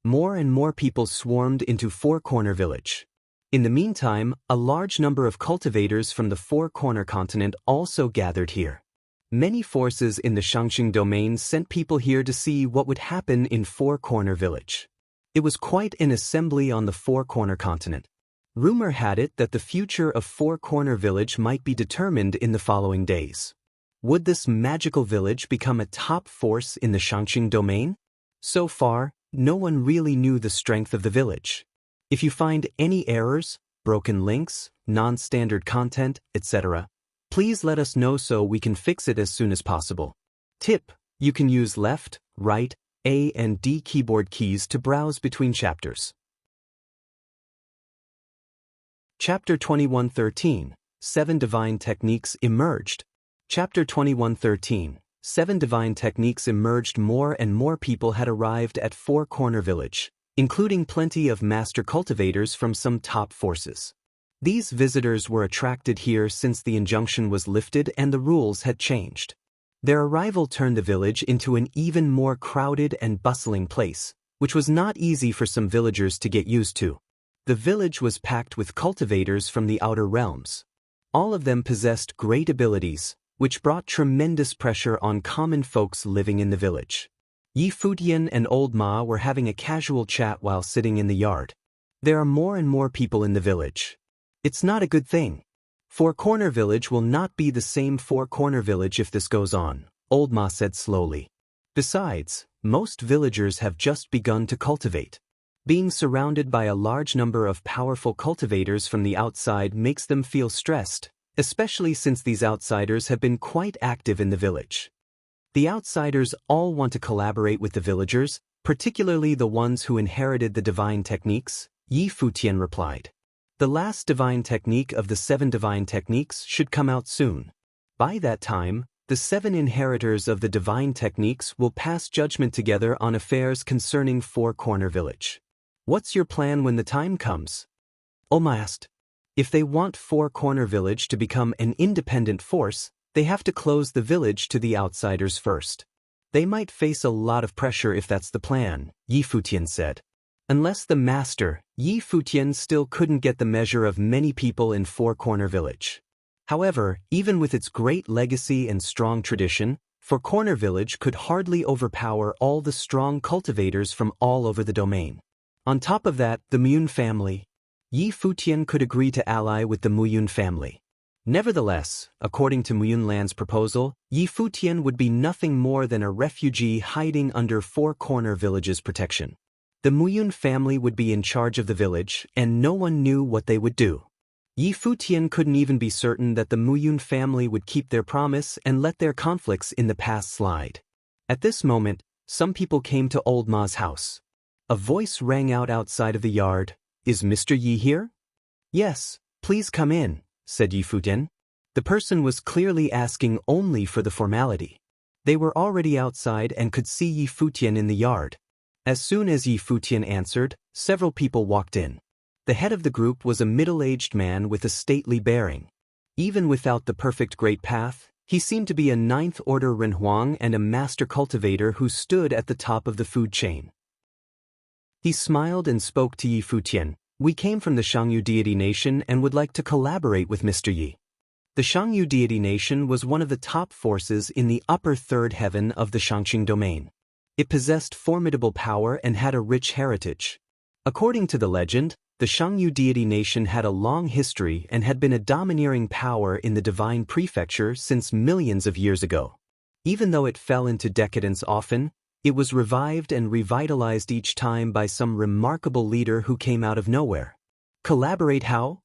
A: More and more people swarmed into Four Corner Village. In the meantime, a large number of cultivators from the Four Corner continent also gathered here. Many forces in the Shangqing domain sent people here to see what would happen in Four Corner Village. It was quite an assembly on the Four Corner continent. Rumor had it that the future of Four Corner Village might be determined in the following days. Would this magical village become a top force in the Shangqing domain? So far, no one really knew the strength of the village. If you find any errors, broken links, non-standard content, etc., please let us know so we can fix it as soon as possible. Tip: you can use left, right, A and D keyboard keys to browse between chapters. Chapter 2113, 7 Divine Techniques emerged. Chapter 2113, 7 Divine Techniques emerged. More and more people had arrived at Four Corner Village, including plenty of master cultivators from some top forces. These visitors were attracted here since the injunction was lifted and the rules had changed. Their arrival turned the village into an even more crowded and bustling place, which was not easy for some villagers to get used to. The village was packed with cultivators from the outer realms. All of them possessed great abilities, which brought tremendous pressure on common folks living in the village. Futian and Old Ma were having a casual chat while sitting in the yard. There are more and more people in the village. It's not a good thing. Four Corner Village will not be the same Four Corner Village if this goes on, Old Ma said slowly. Besides, most villagers have just begun to cultivate. Being surrounded by a large number of powerful cultivators from the outside makes them feel stressed, especially since these outsiders have been quite active in the village. The outsiders all want to collaborate with the villagers, particularly the ones who inherited the divine techniques, Futian replied. The last divine technique of the 7 divine techniques should come out soon. By that time, the 7 inheritors of the divine techniques will pass judgment together on affairs concerning Four Corner Village. What's your plan when the time comes? Oma asked. If they want Four Corner Village to become an independent force, they have to close the village to the outsiders first. They might face a lot of pressure if that's the plan, Futian said. Unless the master, Futian still couldn't get the measure of many people in Four Corner Village. However, even with its great legacy and strong tradition, Four Corner Village could hardly overpower all the strong cultivators from all over the domain. On top of that, the Muyun family. Futian could agree to ally with the Muyun family. Nevertheless, according to Muyun Land's proposal, Futian would be nothing more than a refugee hiding under Four Corner Village's protection. The Muyun family would be in charge of the village, and no one knew what they would do. Futian couldn't even be certain that the Muyun family would keep their promise and let their conflicts in the past slide. At this moment, some people came to Old Ma's house. A voice rang out outside of the yard. Is Mr. Yi here? Yes, please come in, said Futian. The person was clearly asking only for the formality. They were already outside and could see Futian in the yard. As soon as Futian answered, several people walked in. The head of the group was a middle-aged man with a stately bearing. Even without the perfect great path, he seemed to be a 9th order Renhuang and a master cultivator who stood at the top of the food chain. He smiled and spoke to Futian. We came from the Shangyu deity nation and would like to collaborate with Mr. Yi. The Shangyu deity nation was one of the top forces in the upper 3rd heaven of the Shangqing domain. It possessed formidable power and had a rich heritage. According to the legend, the Shangyu deity nation had a long history and had been a domineering power in the divine prefecture since millions of years ago. Even though it fell into decadence often, it was revived and revitalized each time by some remarkable leader who came out of nowhere. Collaborate how?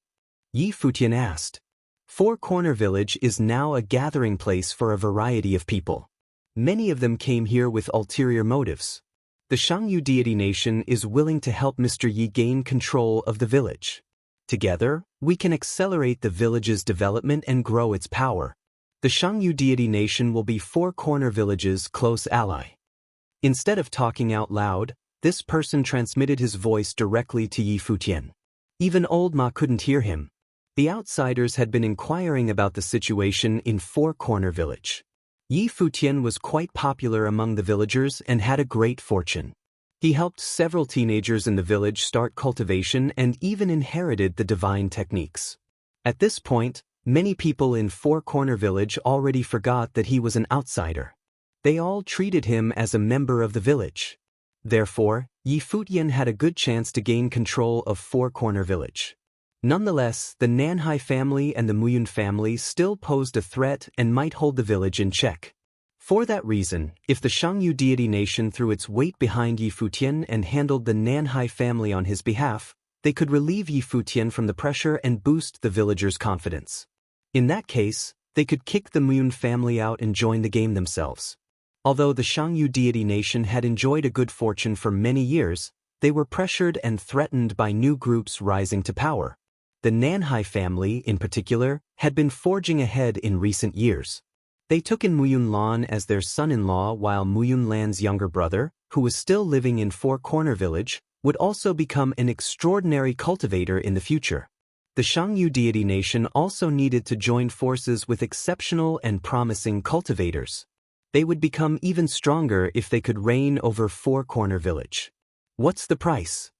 A: Futian asked. Four Corner Village is now a gathering place for a variety of people. Many of them came here with ulterior motives. The Shangyu deity nation is willing to help Mr. Yi gain control of the village. Together, we can accelerate the village's development and grow its power. The Shangyu deity nation will be Four Corner Village's close ally. Instead of talking out loud, this person transmitted his voice directly to Futian. Even Old Ma couldn't hear him. The outsiders had been inquiring about the situation in Four Corner Village. Futian was quite popular among the villagers and had a great fortune. He helped several teenagers in the village start cultivation and even inherited the divine techniques. At this point, many people in Four Corner Village already forgot that he was an outsider. They all treated him as a member of the village. Therefore, Futian had a good chance to gain control of Four Corner Village. Nonetheless, the Nanhai family and the Muyun family still posed a threat and might hold the village in check. For that reason, if the Shangyu deity nation threw its weight behind Futian and handled the Nanhai family on his behalf, they could relieve Futian from the pressure and boost the villagers' confidence. In that case, they could kick the Muyun family out and join the game themselves. Although the Shangyu deity nation had enjoyed a good fortune for many years, they were pressured and threatened by new groups rising to power. The Nanhai family, in particular, had been forging ahead in recent years. They took in Muyun Lan as their son-in-law while Muyun Lan's younger brother, who was still living in Four Corner Village, would also become an extraordinary cultivator in the future. The Shangyu deity nation also needed to join forces with exceptional and promising cultivators. They would become even stronger if they could reign over Four Corner Village. What's the price?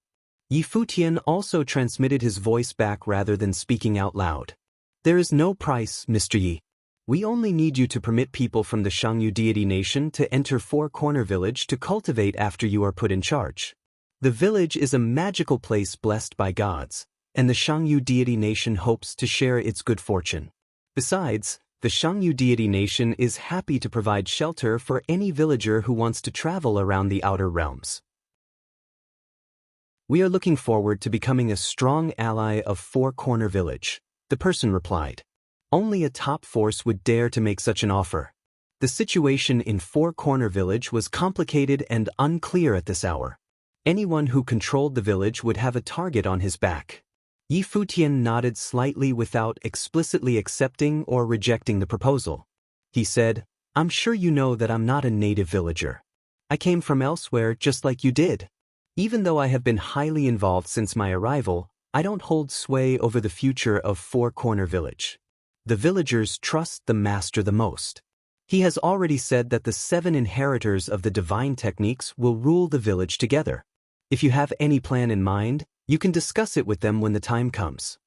A: Futian also transmitted his voice back rather than speaking out loud. There is no price, Mr. Yi. We only need you to permit people from the Shangyu deity nation to enter Four Corner Village to cultivate after you are put in charge. The village is a magical place blessed by gods, and the Shangyu deity nation hopes to share its good fortune. Besides, the Shangyu deity nation is happy to provide shelter for any villager who wants to travel around the outer realms. We are looking forward to becoming a strong ally of Four Corner Village, the person replied. Only a top force would dare to make such an offer. The situation in Four Corner Village was complicated and unclear at this hour. Anyone who controlled the village would have a target on his back. Futian nodded slightly without explicitly accepting or rejecting the proposal. He said, I'm sure you know that I'm not a native villager. I came from elsewhere just like you did. Even though I have been highly involved since my arrival, I don't hold sway over the future of Four Corner Village. The villagers trust the master the most. He has already said that the 7 inheritors of the divine techniques will rule the village together. If you have any plan in mind, you can discuss it with them when the time comes.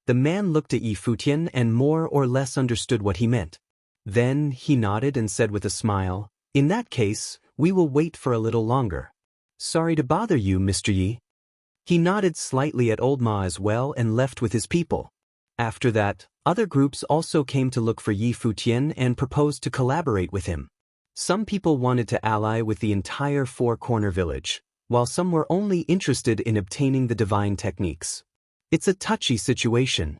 A: The man looked at Futian and more or less understood what he meant. Then he nodded and said with a smile, In that case, we will wait for a little longer. Sorry to bother you, Mr. Yi. He nodded slightly at Old Ma as well and left with his people. After that, other groups also came to look for Futian and proposed to collaborate with him. Some people wanted to ally with the entire Four Corner Village, while some were only interested in obtaining the divine techniques. It's a touchy situation.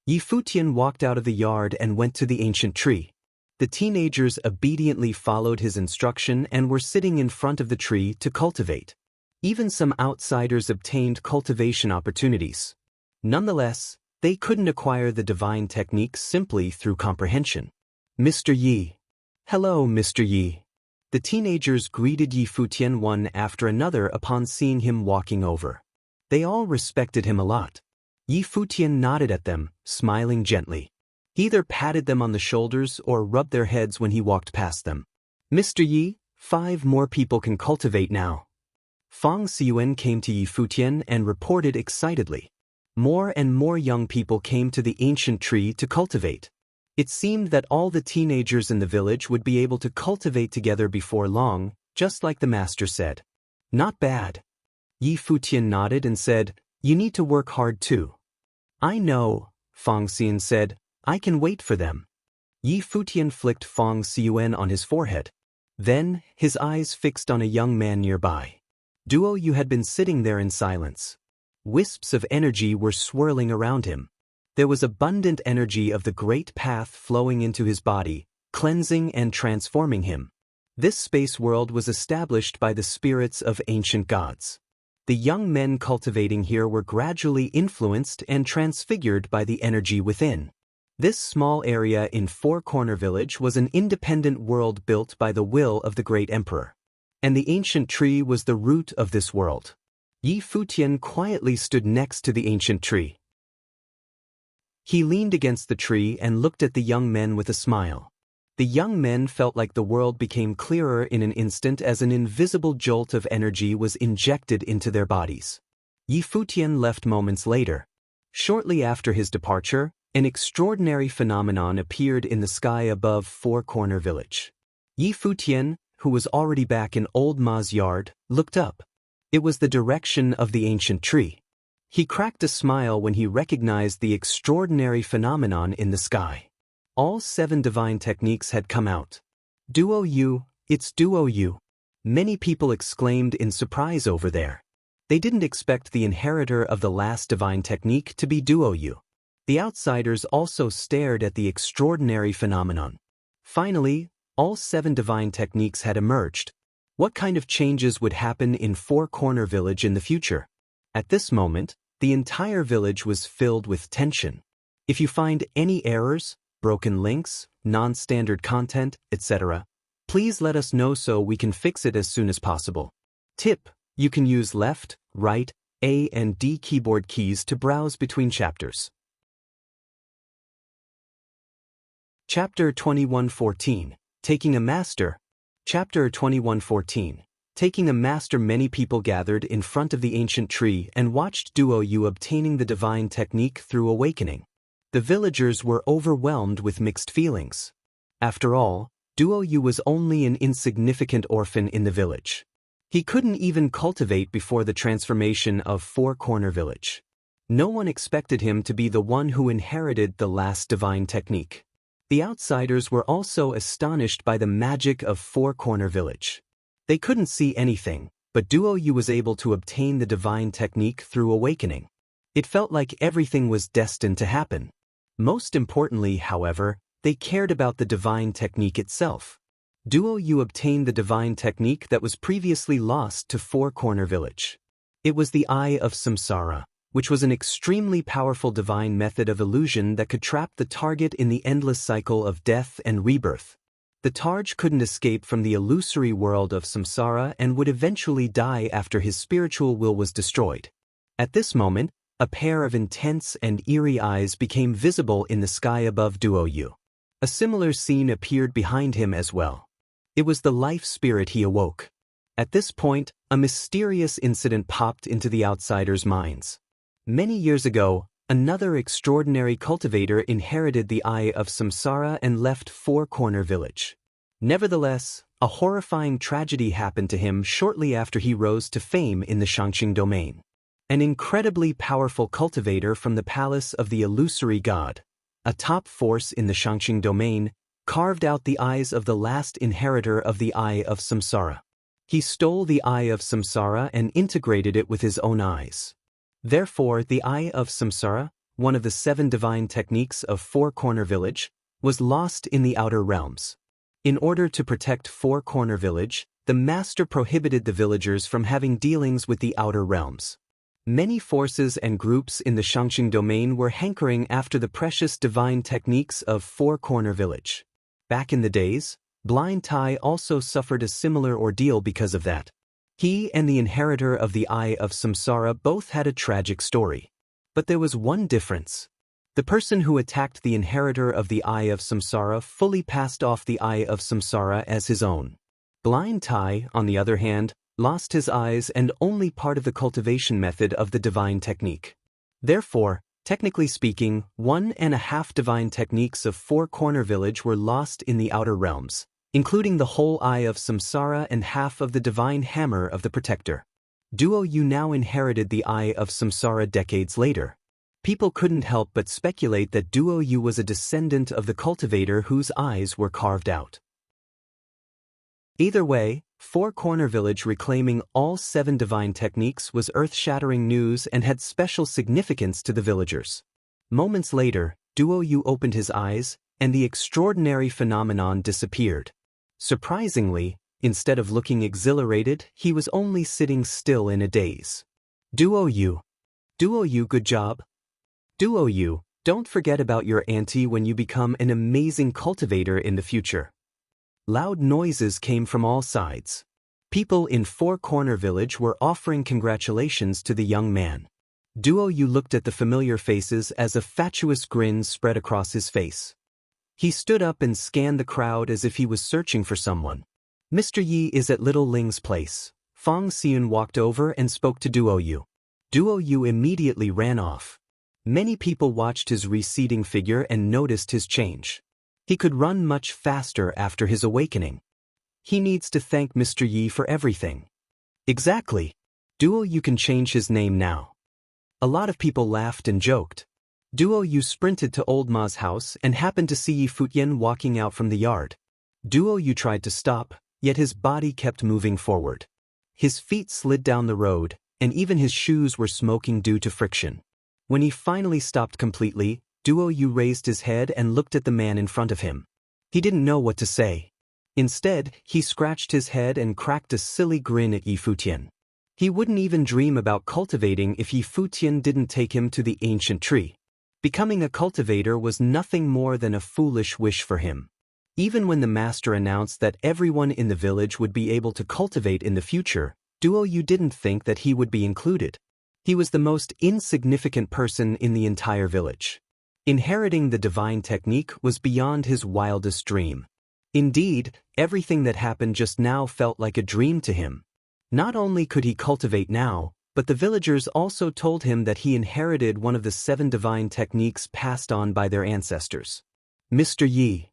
A: Futian walked out of the yard and went to the ancient tree. The teenagers obediently followed his instruction and were sitting in front of the tree to cultivate. Even some outsiders obtained cultivation opportunities. Nonetheless, they couldn't acquire the divine techniques simply through comprehension. Mr. Yi. Hello, Mr. Yi. The teenagers greeted Futian one after another upon seeing him walking over. They all respected him a lot. Futian nodded at them, smiling gently. He either patted them on the shoulders or rubbed their heads when he walked past them. Mr. Yi, 5 more people can cultivate now. Fang Xiuan came to Futian and reported excitedly. More and more young people came to the ancient tree to cultivate. It seemed that all the teenagers in the village would be able to cultivate together before long, just like the master said. Not bad. Futian nodded and said, You need to work hard too. I know, Fang Xian said. I can wait for them. Futian flicked Fang Xiuan on his forehead. Then, his eyes fixed on a young man nearby. Duo Yu had been sitting there in silence. Wisps of energy were swirling around him. There was abundant energy of the great path flowing into his body, cleansing and transforming him. This space world was established by the spirits of ancient gods. The young men cultivating here were gradually influenced and transfigured by the energy within. This small area in Four Corner Village was an independent world built by the will of the great emperor. And the ancient tree was the root of this world. Futian quietly stood next to the ancient tree. He leaned against the tree and looked at the young men with a smile. The young men felt like the world became clearer in an instant as an invisible jolt of energy was injected into their bodies. Futian left moments later. Shortly after his departure, an extraordinary phenomenon appeared in the sky above Four Corner Village. Futian, who was already back in Old Ma's yard, looked up. It was the direction of the ancient tree. He cracked a smile when he recognized the extraordinary phenomenon in the sky. All 7 divine techniques had come out. Duo Yu, it's Duo Yu. Many people exclaimed in surprise over there. They didn't expect the inheritor of the last divine technique to be Duo Yu. The outsiders also stared at the extraordinary phenomenon. Finally, all 7 divine techniques had emerged. What kind of changes would happen in Four Corner Village in the future? At this moment, the entire village was filled with tension. If you find any errors, broken links, non-standard content, etc., please let us know so we can fix it as soon as possible. Tip: you can use left, right, A and D keyboard keys to browse between chapters. Chapter 21:14. Taking a master. Chapter 21:14. Taking a master. Many people gathered in front of the ancient tree and watched Duo Yu obtaining the divine technique through awakening. The villagers were overwhelmed with mixed feelings. After all, Duo Yu was only an insignificant orphan in the village. He couldn't even cultivate before the transformation of Four Corner Village. No one expected him to be the one who inherited the last divine technique. The outsiders were also astonished by the magic of Four Corner Village. They couldn't see anything, but Duo Yu was able to obtain the divine technique through awakening. It felt like everything was destined to happen. Most importantly, however, they cared about the divine technique itself. Duo Yu obtained the divine technique that was previously lost to Four Corner Village. It was the Eye of Samsara, which was an extremely powerful divine method of illusion that could trap the target in the endless cycle of death and rebirth. The target couldn't escape from the illusory world of samsara and would eventually die after his spiritual will was destroyed. At this moment, a pair of intense and eerie eyes became visible in the sky above Duo Yu. A similar scene appeared behind him as well. It was the life spirit he awoke. At this point, a mysterious incident popped into the outsiders' minds. Many years ago, another extraordinary cultivator inherited the Eye of Samsara and left Four Corner Village. Nevertheless, a horrifying tragedy happened to him shortly after he rose to fame in the Shangqing domain. An incredibly powerful cultivator from the palace of the illusory god, a top force in the Shangqing domain, carved out the eyes of the last inheritor of the Eye of Samsara. He stole the Eye of Samsara and integrated it with his own eyes. Therefore, the Eye of Samsara, one of the 7 divine techniques of Four Corner Village, was lost in the outer realms. In order to protect Four Corner Village, the master prohibited the villagers from having dealings with the outer realms. Many forces and groups in the Shangqing domain were hankering after the precious divine techniques of Four Corner Village. Back in the days, Blind Tai also suffered a similar ordeal because of that. He and the inheritor of the Eye of Samsara both had a tragic story. But there was one difference. The person who attacked the inheritor of the Eye of Samsara fully passed off the Eye of Samsara as his own. Blind Tai, on the other hand, lost his eyes and only part of the cultivation method of the divine technique. Therefore, technically speaking, 1.5 divine techniques of Four Corner Village were lost in the outer realms, including the whole Eye of Samsara and half of the divine hammer of the protector. Duo Yu now inherited the Eye of Samsara decades later. People couldn't help but speculate that Duo Yu was a descendant of the cultivator whose eyes were carved out. Either way, Four Corner Village reclaiming all 7 divine techniques was earth-shattering news and had special significance to the villagers. Moments later, Duo Yu opened his eyes, and the extraordinary phenomenon disappeared. Surprisingly, instead of looking exhilarated, he was only sitting still in a daze. Duo Yu, good job. Duo Yu, don't forget about your auntie when you become an amazing cultivator in the future. Loud noises came from all sides. People in Four Corner Village were offering congratulations to the young man. Duo Yu looked at the familiar faces as a fatuous grin spread across his face. He stood up and scanned the crowd as if he was searching for someone. Mr. Yi is at Little Ling's place. Fang Xian walked over and spoke to Duo Yu. Duo Yu immediately ran off. Many people watched his receding figure and noticed his change. He could run much faster after his awakening. He needs to thank Mr. Yi for everything. Exactly. Duo Yu can change his name now. A lot of people laughed and joked. Duo Yu sprinted to Old Ma's house and happened to see Yi Futian walking out from the yard. Duo Yu tried to stop, yet his body kept moving forward. His feet slid down the road, and even his shoes were smoking due to friction. When he finally stopped completely, Duo Yu raised his head and looked at the man in front of him. He didn't know what to say. Instead, he scratched his head and cracked a silly grin at Yi Futian. He wouldn't even dream about cultivating if Yi Futian didn't take him to the ancient tree. Becoming a cultivator was nothing more than a foolish wish for him. Even when the master announced that everyone in the village would be able to cultivate in the future, Duo Yu didn't think that he would be included. He was the most insignificant person in the entire village. Inheriting the divine technique was beyond his wildest dream. Indeed, everything that happened just now felt like a dream to him. Not only could he cultivate now, but the villagers also told him that he inherited one of the 7 divine techniques passed on by their ancestors. Mr. Yi.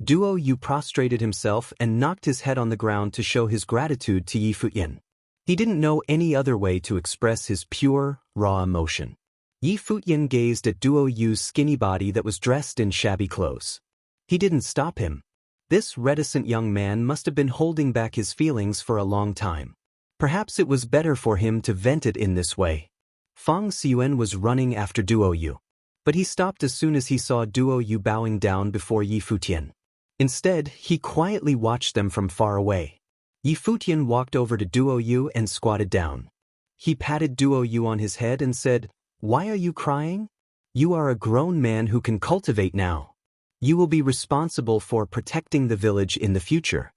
A: Duo Yu prostrated himself and knocked his head on the ground to show his gratitude to Yi Futian. He didn't know any other way to express his pure, raw emotion. Yi Futian gazed at Duo Yu's skinny body that was dressed in shabby clothes. He didn't stop him. This reticent young man must have been holding back his feelings for a long time. Perhaps it was better for him to vent it in this way. Fang Xiuan was running after Duo Yu. But he stopped as soon as he saw Duo Yu bowing down before Yi Futian. Instead, he quietly watched them from far away. Yi Futian walked over to Duo Yu and squatted down. He patted Duo Yu on his head and said, "Why are you crying? You are a grown man who can cultivate now. You will be responsible for protecting the village in the future."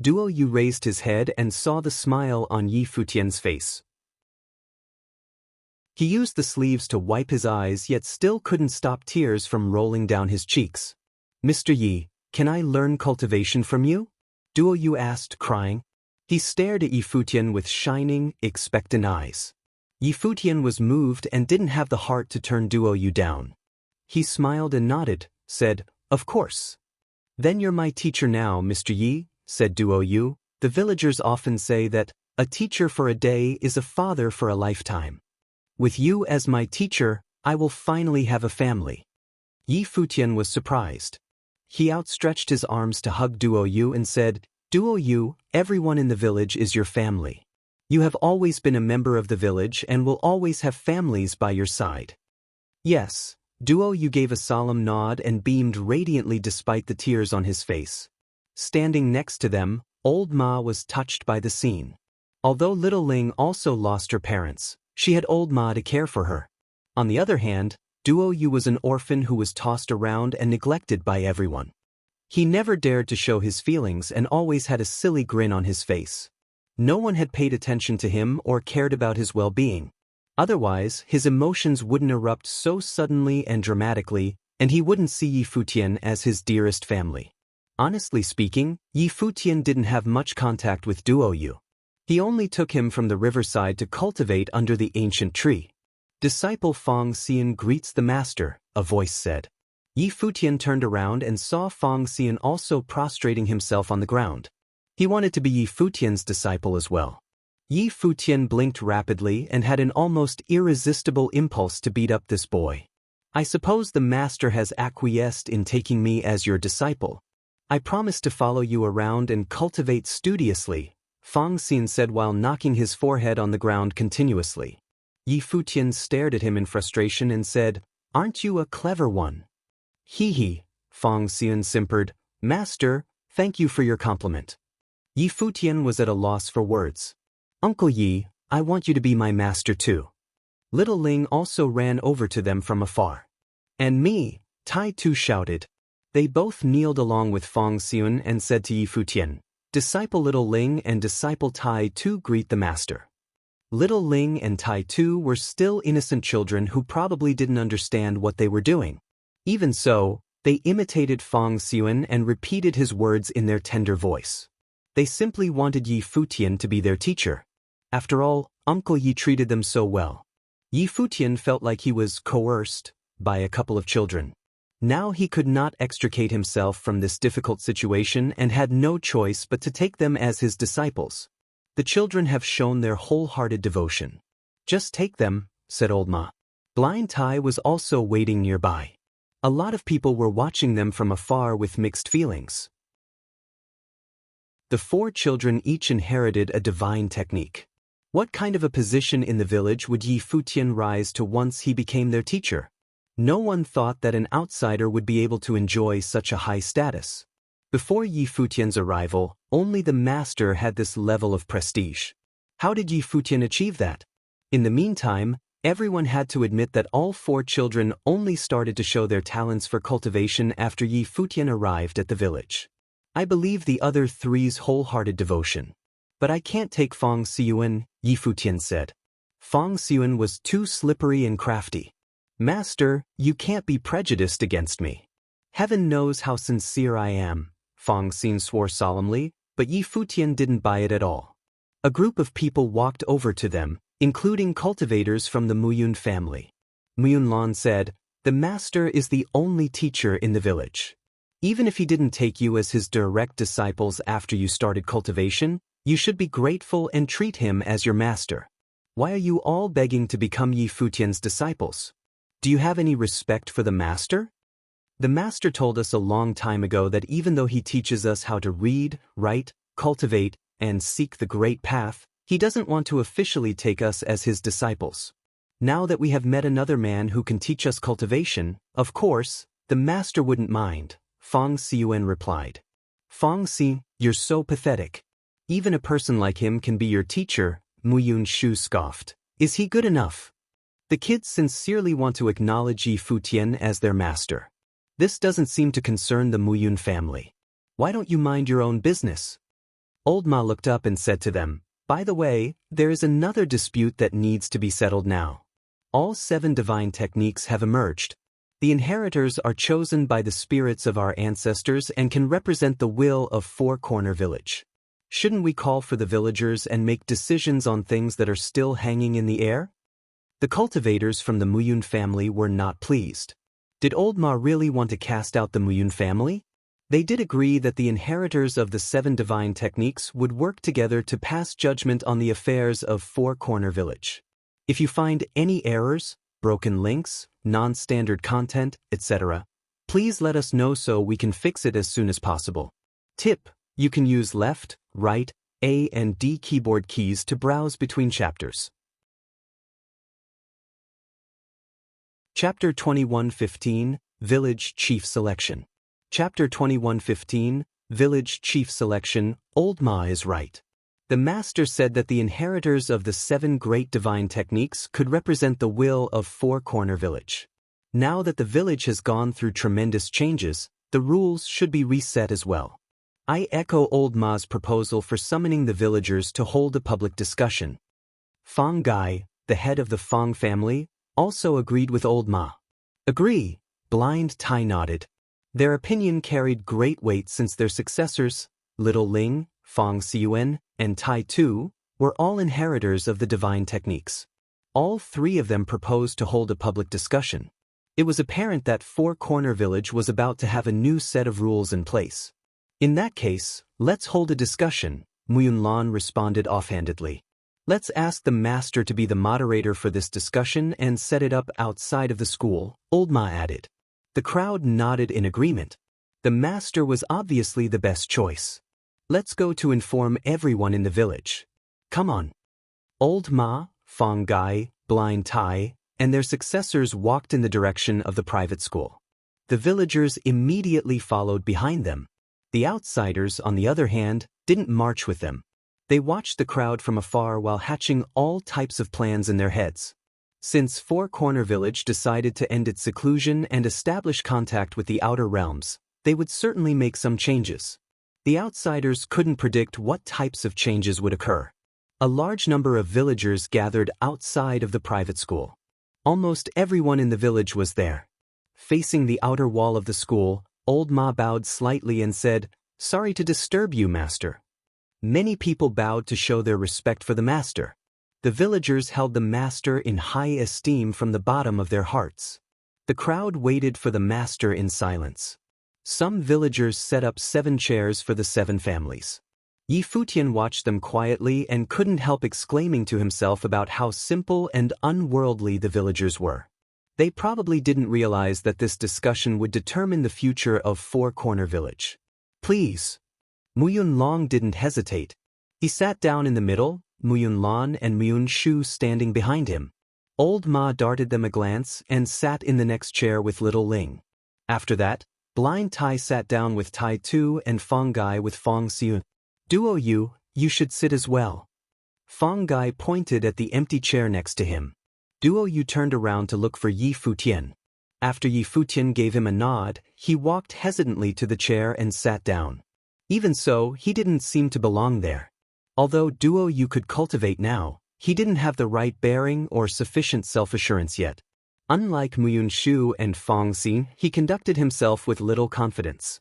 A: Duo Yu raised his head and saw the smile on Yi Futian's face. He used the sleeves to wipe his eyes yet still couldn't stop tears from rolling down his cheeks. "Mr. Yi, can I learn cultivation from you?" Duo Yu asked, crying. He stared at Yi Futian with shining, expectant eyes. Yi Futian was moved and didn't have the heart to turn Duo Yu down. He smiled and nodded, said, "Of course." "Then you're my teacher now, Mr. Yi," said Duo Yu. "The villagers often say that a teacher for a day is a father for a lifetime. With you as my teacher, I will finally have a family." Yi Futian was surprised. He outstretched his arms to hug Duo Yu and said, "Duo Yu, everyone in the village is your family. You have always been a member of the village and will always have families by your side." "Yes." Duo Yu gave a solemn nod and beamed radiantly despite the tears on his face. Standing next to them, old Ma was touched by the scene. Although little Ling also lost her parents, she had old Ma to care for her. On the other hand, Duo Yu was an orphan who was tossed around and neglected by everyone. He never dared to show his feelings and always had a silly grin on his face. No one had paid attention to him or cared about his well-being. Otherwise, his emotions wouldn't erupt so suddenly and dramatically, and he wouldn't see Yi Futian as his dearest family. Honestly speaking, Yi Futian didn't have much contact with Duo Yu. He only took him from the riverside to cultivate under the ancient tree. "Disciple Fang Xian greets the master," a voice said. Yi Futian turned around and saw Fang Xian also prostrating himself on the ground. He wanted to be Yi Futian's disciple as well. Yi Futian blinked rapidly and had an almost irresistible impulse to beat up this boy. "I suppose the master has acquiesced in taking me as your disciple. I promise to follow you around and cultivate studiously," Fang Xian said while knocking his forehead on the ground continuously. Yi Futian stared at him in frustration and said, "Aren't you a clever one?" "Hee," Fang Xian simpered. "Master, thank you for your compliment." Yi Futian was at a loss for words. "Uncle Yi, I want you to be my master too." Little Ling also ran over to them from afar. "And me," Tai Tu shouted. They both kneeled along with Fang Xian and said to Yi Futian, "Disciple Little Ling and Disciple Tai Tu greet the master." Little Ling and Tai Tu were still innocent children who probably didn't understand what they were doing. Even so, they imitated Fang Xian and repeated his words in their tender voice. They simply wanted Yi Futian to be their teacher. After all, Uncle Yi treated them so well. Yi Futian felt like he was coerced by a couple of children. Now he could not extricate himself from this difficult situation and had no choice but to take them as his disciples. "The children have shown their wholehearted devotion. Just take them," said old Ma. Blind Tai was also waiting nearby. A lot of people were watching them from afar with mixed feelings. The 4 children each inherited a divine technique. What kind of a position in the village would Yi Futian rise to once he became their teacher? No one thought that an outsider would be able to enjoy such a high status. Before Yi Futian's arrival, only the master had this level of prestige. How did Yi Futian achieve that? In the meantime, everyone had to admit that all 4 children only started to show their talents for cultivation after Yi Futian arrived at the village. I believe the other 3's wholehearted devotion. But I can't take Fang Xiuan, Yi Futian said. Fang Xiuan was too slippery and crafty. "Master, you can't be prejudiced against me. Heaven knows how sincere I am," Fang Xin swore solemnly, but Yi Futian didn't buy it at all. A group of people walked over to them, including cultivators from the Muyun family. Muyun Lan said, "The master is the only teacher in the village. Even if he didn't take you as his direct disciples after you started cultivation, you should be grateful and treat him as your master. Why are you all begging to become Yi Futian's disciples? Do you have any respect for the master? The master told us a long time ago that even though he teaches us how to read, write, cultivate, and seek the great path, he doesn't want to officially take us as his disciples. Now that we have met another man who can teach us cultivation, of course, the master wouldn't mind," Fang Xiuan replied. "Fang Xi, you're so pathetic. Even a person like him can be your teacher," Muyun Shu scoffed. "Is he good enough?" The kids sincerely want to acknowledge Yi Futian as their master. This doesn't seem to concern the Muyun family. Why don't you mind your own business? Old Ma looked up and said to them, "By the way, there is another dispute that needs to be settled now. All 7 divine techniques have emerged. The inheritors are chosen by the spirits of our ancestors and can represent the will of Four Corner Village. Shouldn't we call for the villagers and make decisions on things that are still hanging in the air?" The cultivators from the Muyun family were not pleased. Did Old Ma really want to cast out the Muyun family? They did agree that the inheritors of the 7 divine techniques would work together to pass judgment on the affairs of Four Corner Village. If you find any errors, broken links, non-standard content, etc., please let us know so we can fix it as soon as possible. Tip: you can use left, right, A and D keyboard keys to browse between chapters. Chapter 21:15, Village Chief Selection. Chapter 21:15, Village Chief Selection. Old Ma is right. The master said that the inheritors of the 7 great divine techniques could represent the will of Four Corner Village. Now that the village has gone through tremendous changes, the rules should be reset as well. I echo Old Ma's proposal for summoning the villagers to hold a public discussion. Fang Gai, the head of the Fang family, also agreed with Old Ma. Agree, Blind Tai nodded. Their opinion carried great weight since their successors, Little Ling, Fang Xiuan, and Tai Tu, were all inheritors of the divine techniques. All 3 of them proposed to hold a public discussion. It was apparent that Four Corner Village was about to have a new set of rules in place. In that case, let's hold a discussion, Muyun Lan responded offhandedly. Let's ask the master to be the moderator for this discussion and set it up outside of the school, Old Ma added. The crowd nodded in agreement. The master was obviously the best choice. Let's go to inform everyone in the village. Come on. Old Ma, Fang Gai, Blind Tai, and their successors walked in the direction of the private school. The villagers immediately followed behind them. The outsiders, on the other hand, didn't march with them. They watched the crowd from afar while hatching all types of plans in their heads. Since Four Corner Village decided to end its seclusion and establish contact with the outer realms, they would certainly make some changes. The outsiders couldn't predict what types of changes would occur. A large number of villagers gathered outside of the private school. Almost everyone in the village was there. Facing the outer wall of the school, Old Ma bowed slightly and said, "Sorry to disturb you, master." Many people bowed to show their respect for the master. The villagers held the master in high esteem from the bottom of their hearts. The crowd waited for the master in silence. Some villagers set up 7 chairs for the 7 families. Yi Futian watched them quietly and couldn't help exclaiming to himself about how simple and unworldly the villagers were. They probably didn't realize that this discussion would determine the future of Four Corner Village. "Please." Muyun Long didn't hesitate. He sat down in the middle, Muyun Lan and Muyun Shu standing behind him. Old Ma darted them a glance and sat in the next chair with Little Ling. After that, Blind Tai sat down with Tai Tu and Fang Gai with Fang Xiu. "Duo Yu, you should sit as well." Fang Gai pointed at the empty chair next to him. Duo Yu turned around to look for Yi Futian. After Yi Futian gave him a nod, he walked hesitantly to the chair and sat down. Even so, he didn't seem to belong there. Although Duo Yu could cultivate now, he didn't have the right bearing or sufficient self-assurance yet. Unlike Muyun Shu and Fang Xin, he conducted himself with little confidence.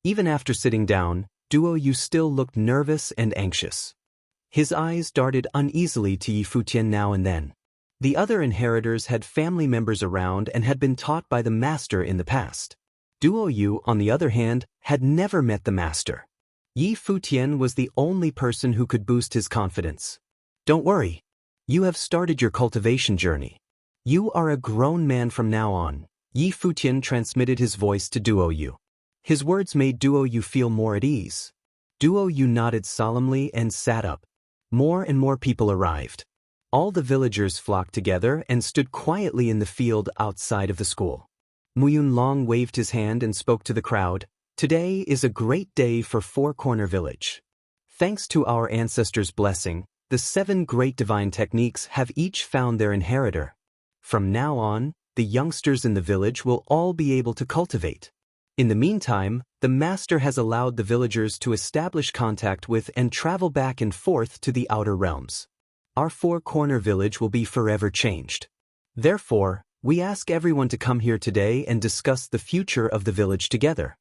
A: Even after sitting down, Duo Yu still looked nervous and anxious. His eyes darted uneasily to Yi Futian now and then. The other inheritors had family members around and had been taught by the master in the past. Duo Yu, on the other hand, had never met the master. Yi Futian was the only person who could boost his confidence. Don't worry. You have started your cultivation journey. You are a grown man from now on. Yi Futian transmitted his voice to Duo Yu. His words made Duo Yu feel more at ease. Duo Yu nodded solemnly and sat up. More and more people arrived. All the villagers flocked together and stood quietly in the field outside of the school. Muyun Long waved his hand and spoke to the crowd. Today is a great day for Four Corner Village. Thanks to our ancestors' blessing, the 7 great divine techniques have each found their inheritor. From now on, the youngsters in the village will all be able to cultivate. In the meantime, the master has allowed the villagers to establish contact with and travel back and forth to the outer realms. Our Four Corner Village will be forever changed. Therefore, we ask everyone to come here today and discuss the future of the village together.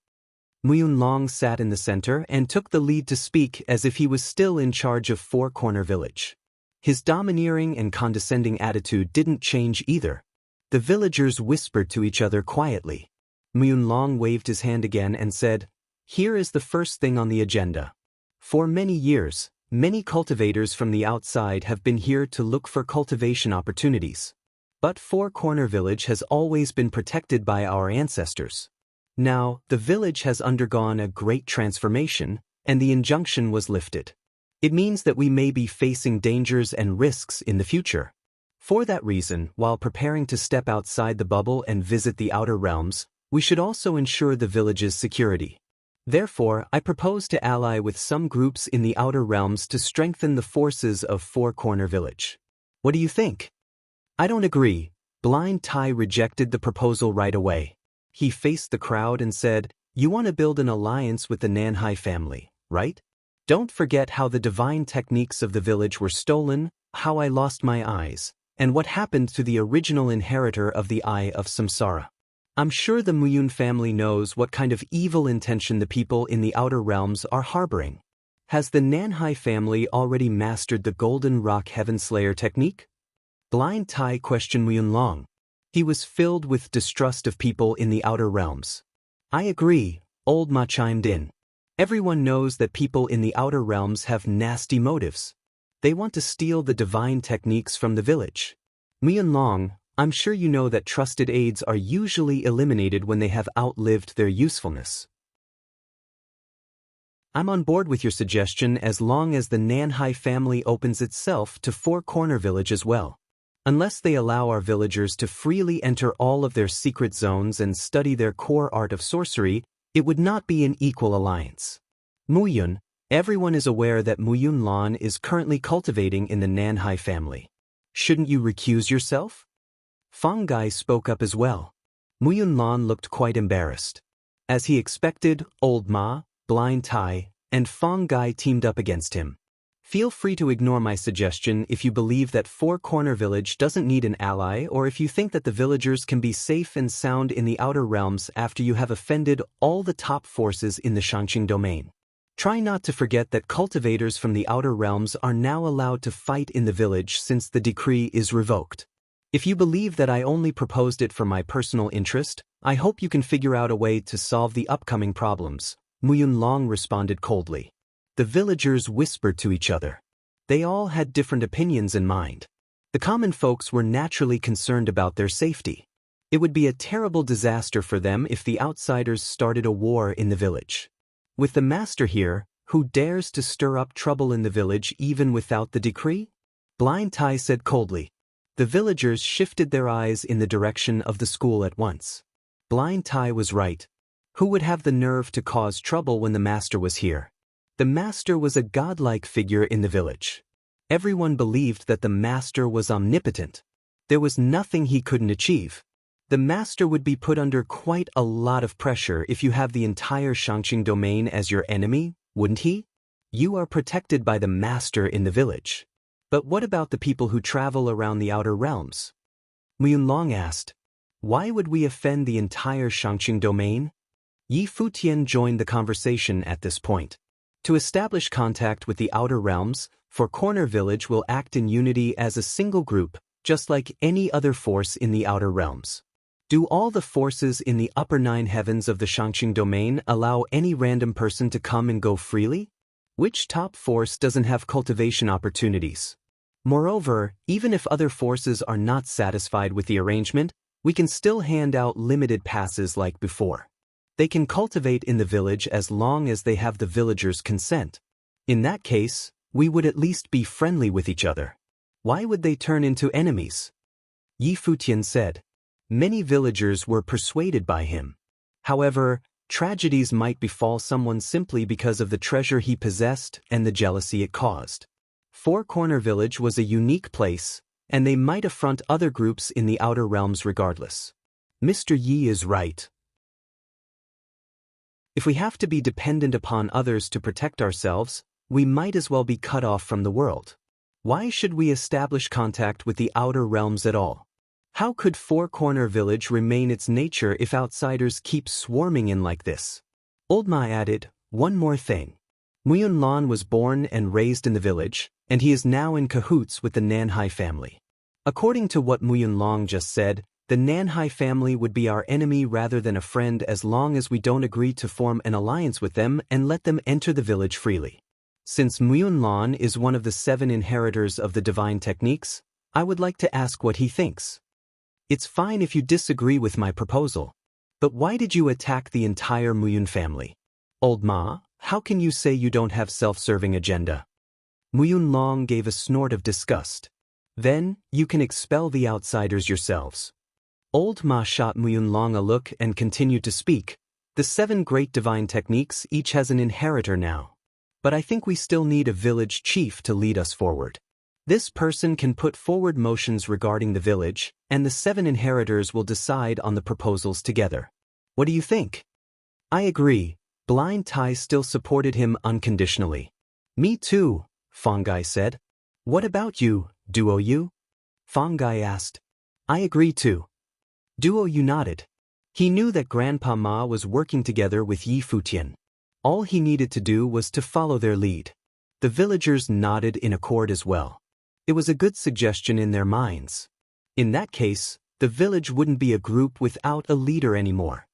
A: Muyun Long sat in the center and took the lead to speak as if he was still in charge of Four Corner Village. His domineering and condescending attitude didn't change either. The villagers whispered to each other quietly. Muyun Long waved his hand again and said, "Here is the first thing on the agenda. For many years, many cultivators from the outside have been here to look for cultivation opportunities. But Four Corner Village has always been protected by our ancestors. Now, the village has undergone a great transformation, and the injunction was lifted. It means that we may be facing dangers and risks in the future. For that reason, while preparing to step outside the bubble and visit the outer realms, we should also ensure the village's security. Therefore, I propose to ally with some groups in the outer realms to strengthen the forces of Four Corner Village. What do you think?" "I don't agree." Blind Tai rejected the proposal right away. He faced the crowd and said, "You want to build an alliance with the Nanhai family, right? Don't forget how the divine techniques of the village were stolen, how I lost my eyes, and what happened to the original inheritor of the Eye of Samsara. I'm sure the Muyun family knows what kind of evil intention the people in the outer realms are harboring. Has the Nanhai family already mastered the Golden Rock Heaven Slayer technique?" Blind Tai questioned Muyun Long. He was filled with distrust of people in the outer realms. "I agree," Old Ma chimed in. "Everyone knows that people in the outer realms have nasty motives. They want to steal the divine techniques from the village. Muyun Long, I'm sure you know that trusted aids are usually eliminated when they have outlived their usefulness. I'm on board with your suggestion as long as the Nanhai family opens itself to Four Corner Village as well. Unless they allow our villagers to freely enter all of their secret zones and study their core art of sorcery, it would not be an equal alliance. Muyun, everyone is aware that Muyun Lan is currently cultivating in the Nanhai family. Shouldn't you recuse yourself?" Fang Gai spoke up as well. Muyun Lan looked quite embarrassed. As he expected, Old Ma, Blind Tai, and Fang Gai teamed up against him. Feel free to ignore my suggestion if you believe that Four Corner Village doesn't need an ally or if you think that the villagers can be safe and sound in the outer realms after you have offended all the top forces in the Shangqing domain. Try not to forget that cultivators from the outer realms are now allowed to fight in the village since the decree is revoked. If you believe that I only proposed it for my personal interest, I hope you can figure out a way to solve the upcoming problems," Muyun Long responded coldly. The villagers whispered to each other. They all had different opinions in mind. The common folks were naturally concerned about their safety. It would be a terrible disaster for them if the outsiders started a war in the village. With the master here, who dares to stir up trouble in the village even without the decree? Blind Tai said coldly. The villagers shifted their eyes in the direction of the school at once. Blind Tai was right. Who would have the nerve to cause trouble when the master was here? The master was a godlike figure in the village. Everyone believed that the master was omnipotent. There was nothing he couldn't achieve. The master would be put under quite a lot of pressure if you have the entire Shangqing domain as your enemy, wouldn't he? You are protected by the master in the village. But what about the people who travel around the outer realms? Muyun Long asked. Why would we offend the entire Shangqing domain? Yi Futian joined the conversation at this point. To establish contact with the outer realms, Four Corner Village will act in unity as a single group, just like any other force in the outer realms. Do all the forces in the upper 9 heavens of the Shangqing domain allow any random person to come and go freely? Which top force doesn't have cultivation opportunities? Moreover, even if other forces are not satisfied with the arrangement, we can still hand out limited passes like before. They can cultivate in the village as long as they have the villagers' consent. In that case, we would at least be friendly with each other. Why would they turn into enemies? Yi Futian said. Many villagers were persuaded by him. However, tragedies might befall someone simply because of the treasure he possessed and the jealousy it caused. Four Corner Village was a unique place, and they might affront other groups in the outer realms regardless. Mr. Yi is right. If we have to be dependent upon others to protect ourselves, we might as well be cut off from the world. Why should we establish contact with the outer realms at all? How could Four Corner Village remain its nature if outsiders keep swarming in like this? Old Ma added, one more thing. Muyun Lan was born and raised in the village, and he is now in cahoots with the Nanhai family. According to what Muyun Long just said, the Nanhai family would be our enemy rather than a friend as long as we don't agree to form an alliance with them and let them enter the village freely. Since Muyun Lan is one of the 7 inheritors of the divine techniques, I would like to ask what he thinks. It's fine if you disagree with my proposal. But why did you attack the entire Muyun family? Old Ma, how can you say you don't have self-serving agenda? Muyun Long gave a snort of disgust. Then, you can expel the outsiders yourselves. Old Ma shot Muyun Long a look and continued to speak. The 7 great divine techniques each has an inheritor now. But I think we still need a village chief to lead us forward. This person can put forward motions regarding the village, and the 7 inheritors will decide on the proposals together. What do you think? I agree. Blind Tai still supported him unconditionally. Me too, Fongai said. What about you, Duo Yu? Fongai asked. I agree too. Duo Yu nodded. He knew that Grandpa Ma was working together with Yi Futian. All he needed to do was to follow their lead. The villagers nodded in accord as well. It was a good suggestion in their minds. In that case, the village wouldn't be a group without a leader anymore.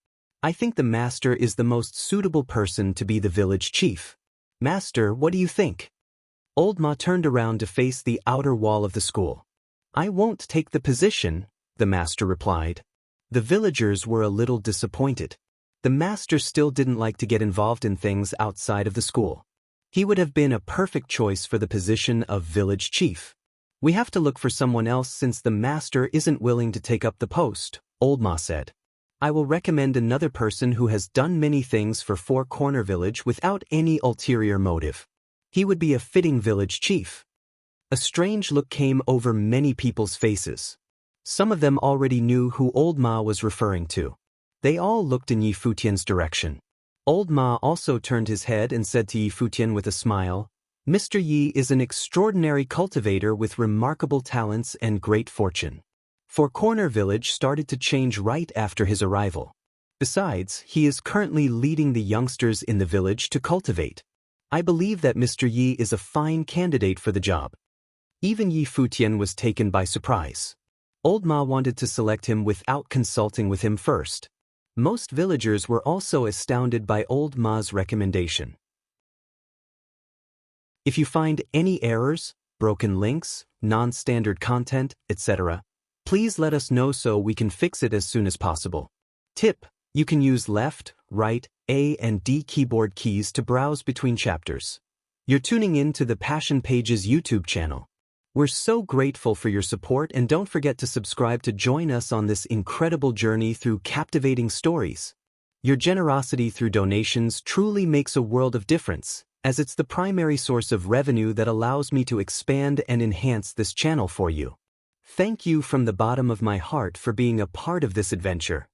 A: I think the master is the most suitable person to be the village chief. Master, what do you think? Old Ma turned around to face the outer wall of the school. I won't take the position, the master replied. The villagers were a little disappointed. The master still didn't like to get involved in things outside of the school. He would have been a perfect choice for the position of village chief. We have to look for someone else since the master isn't willing to take up the post, Old Ma said. I will recommend another person who has done many things for Four Corner Village without any ulterior motive. He would be a fitting village chief. A strange look came over many people's faces. Some of them already knew who Old Ma was referring to. They all looked in Yi Futian's direction. Old Ma also turned his head and said to Yi Futian with a smile, Mr. Yi is an extraordinary cultivator with remarkable talents and great fortune. Four Corner Village started to change right after his arrival. Besides, he is currently leading the youngsters in the village to cultivate. I believe that Mr. Yi is a fine candidate for the job. Even Yi Futian was taken by surprise. Old Ma wanted to select him without consulting with him first. Most villagers were also astounded by Old Ma's recommendation. If you find any errors, broken links, non-standard content, etc., please let us know so we can fix it as soon as possible. Tip: you can use left, right, A and D keyboard keys to browse between chapters. You're tuning in to the Passion Pages YouTube channel. We're so grateful for your support, and don't forget to subscribe to join us on this incredible journey through captivating stories. Your generosity through donations truly makes a world of difference, as it's the primary source of revenue that allows me to expand and enhance this channel for you. Thank you from the bottom of my heart for being a part of this adventure.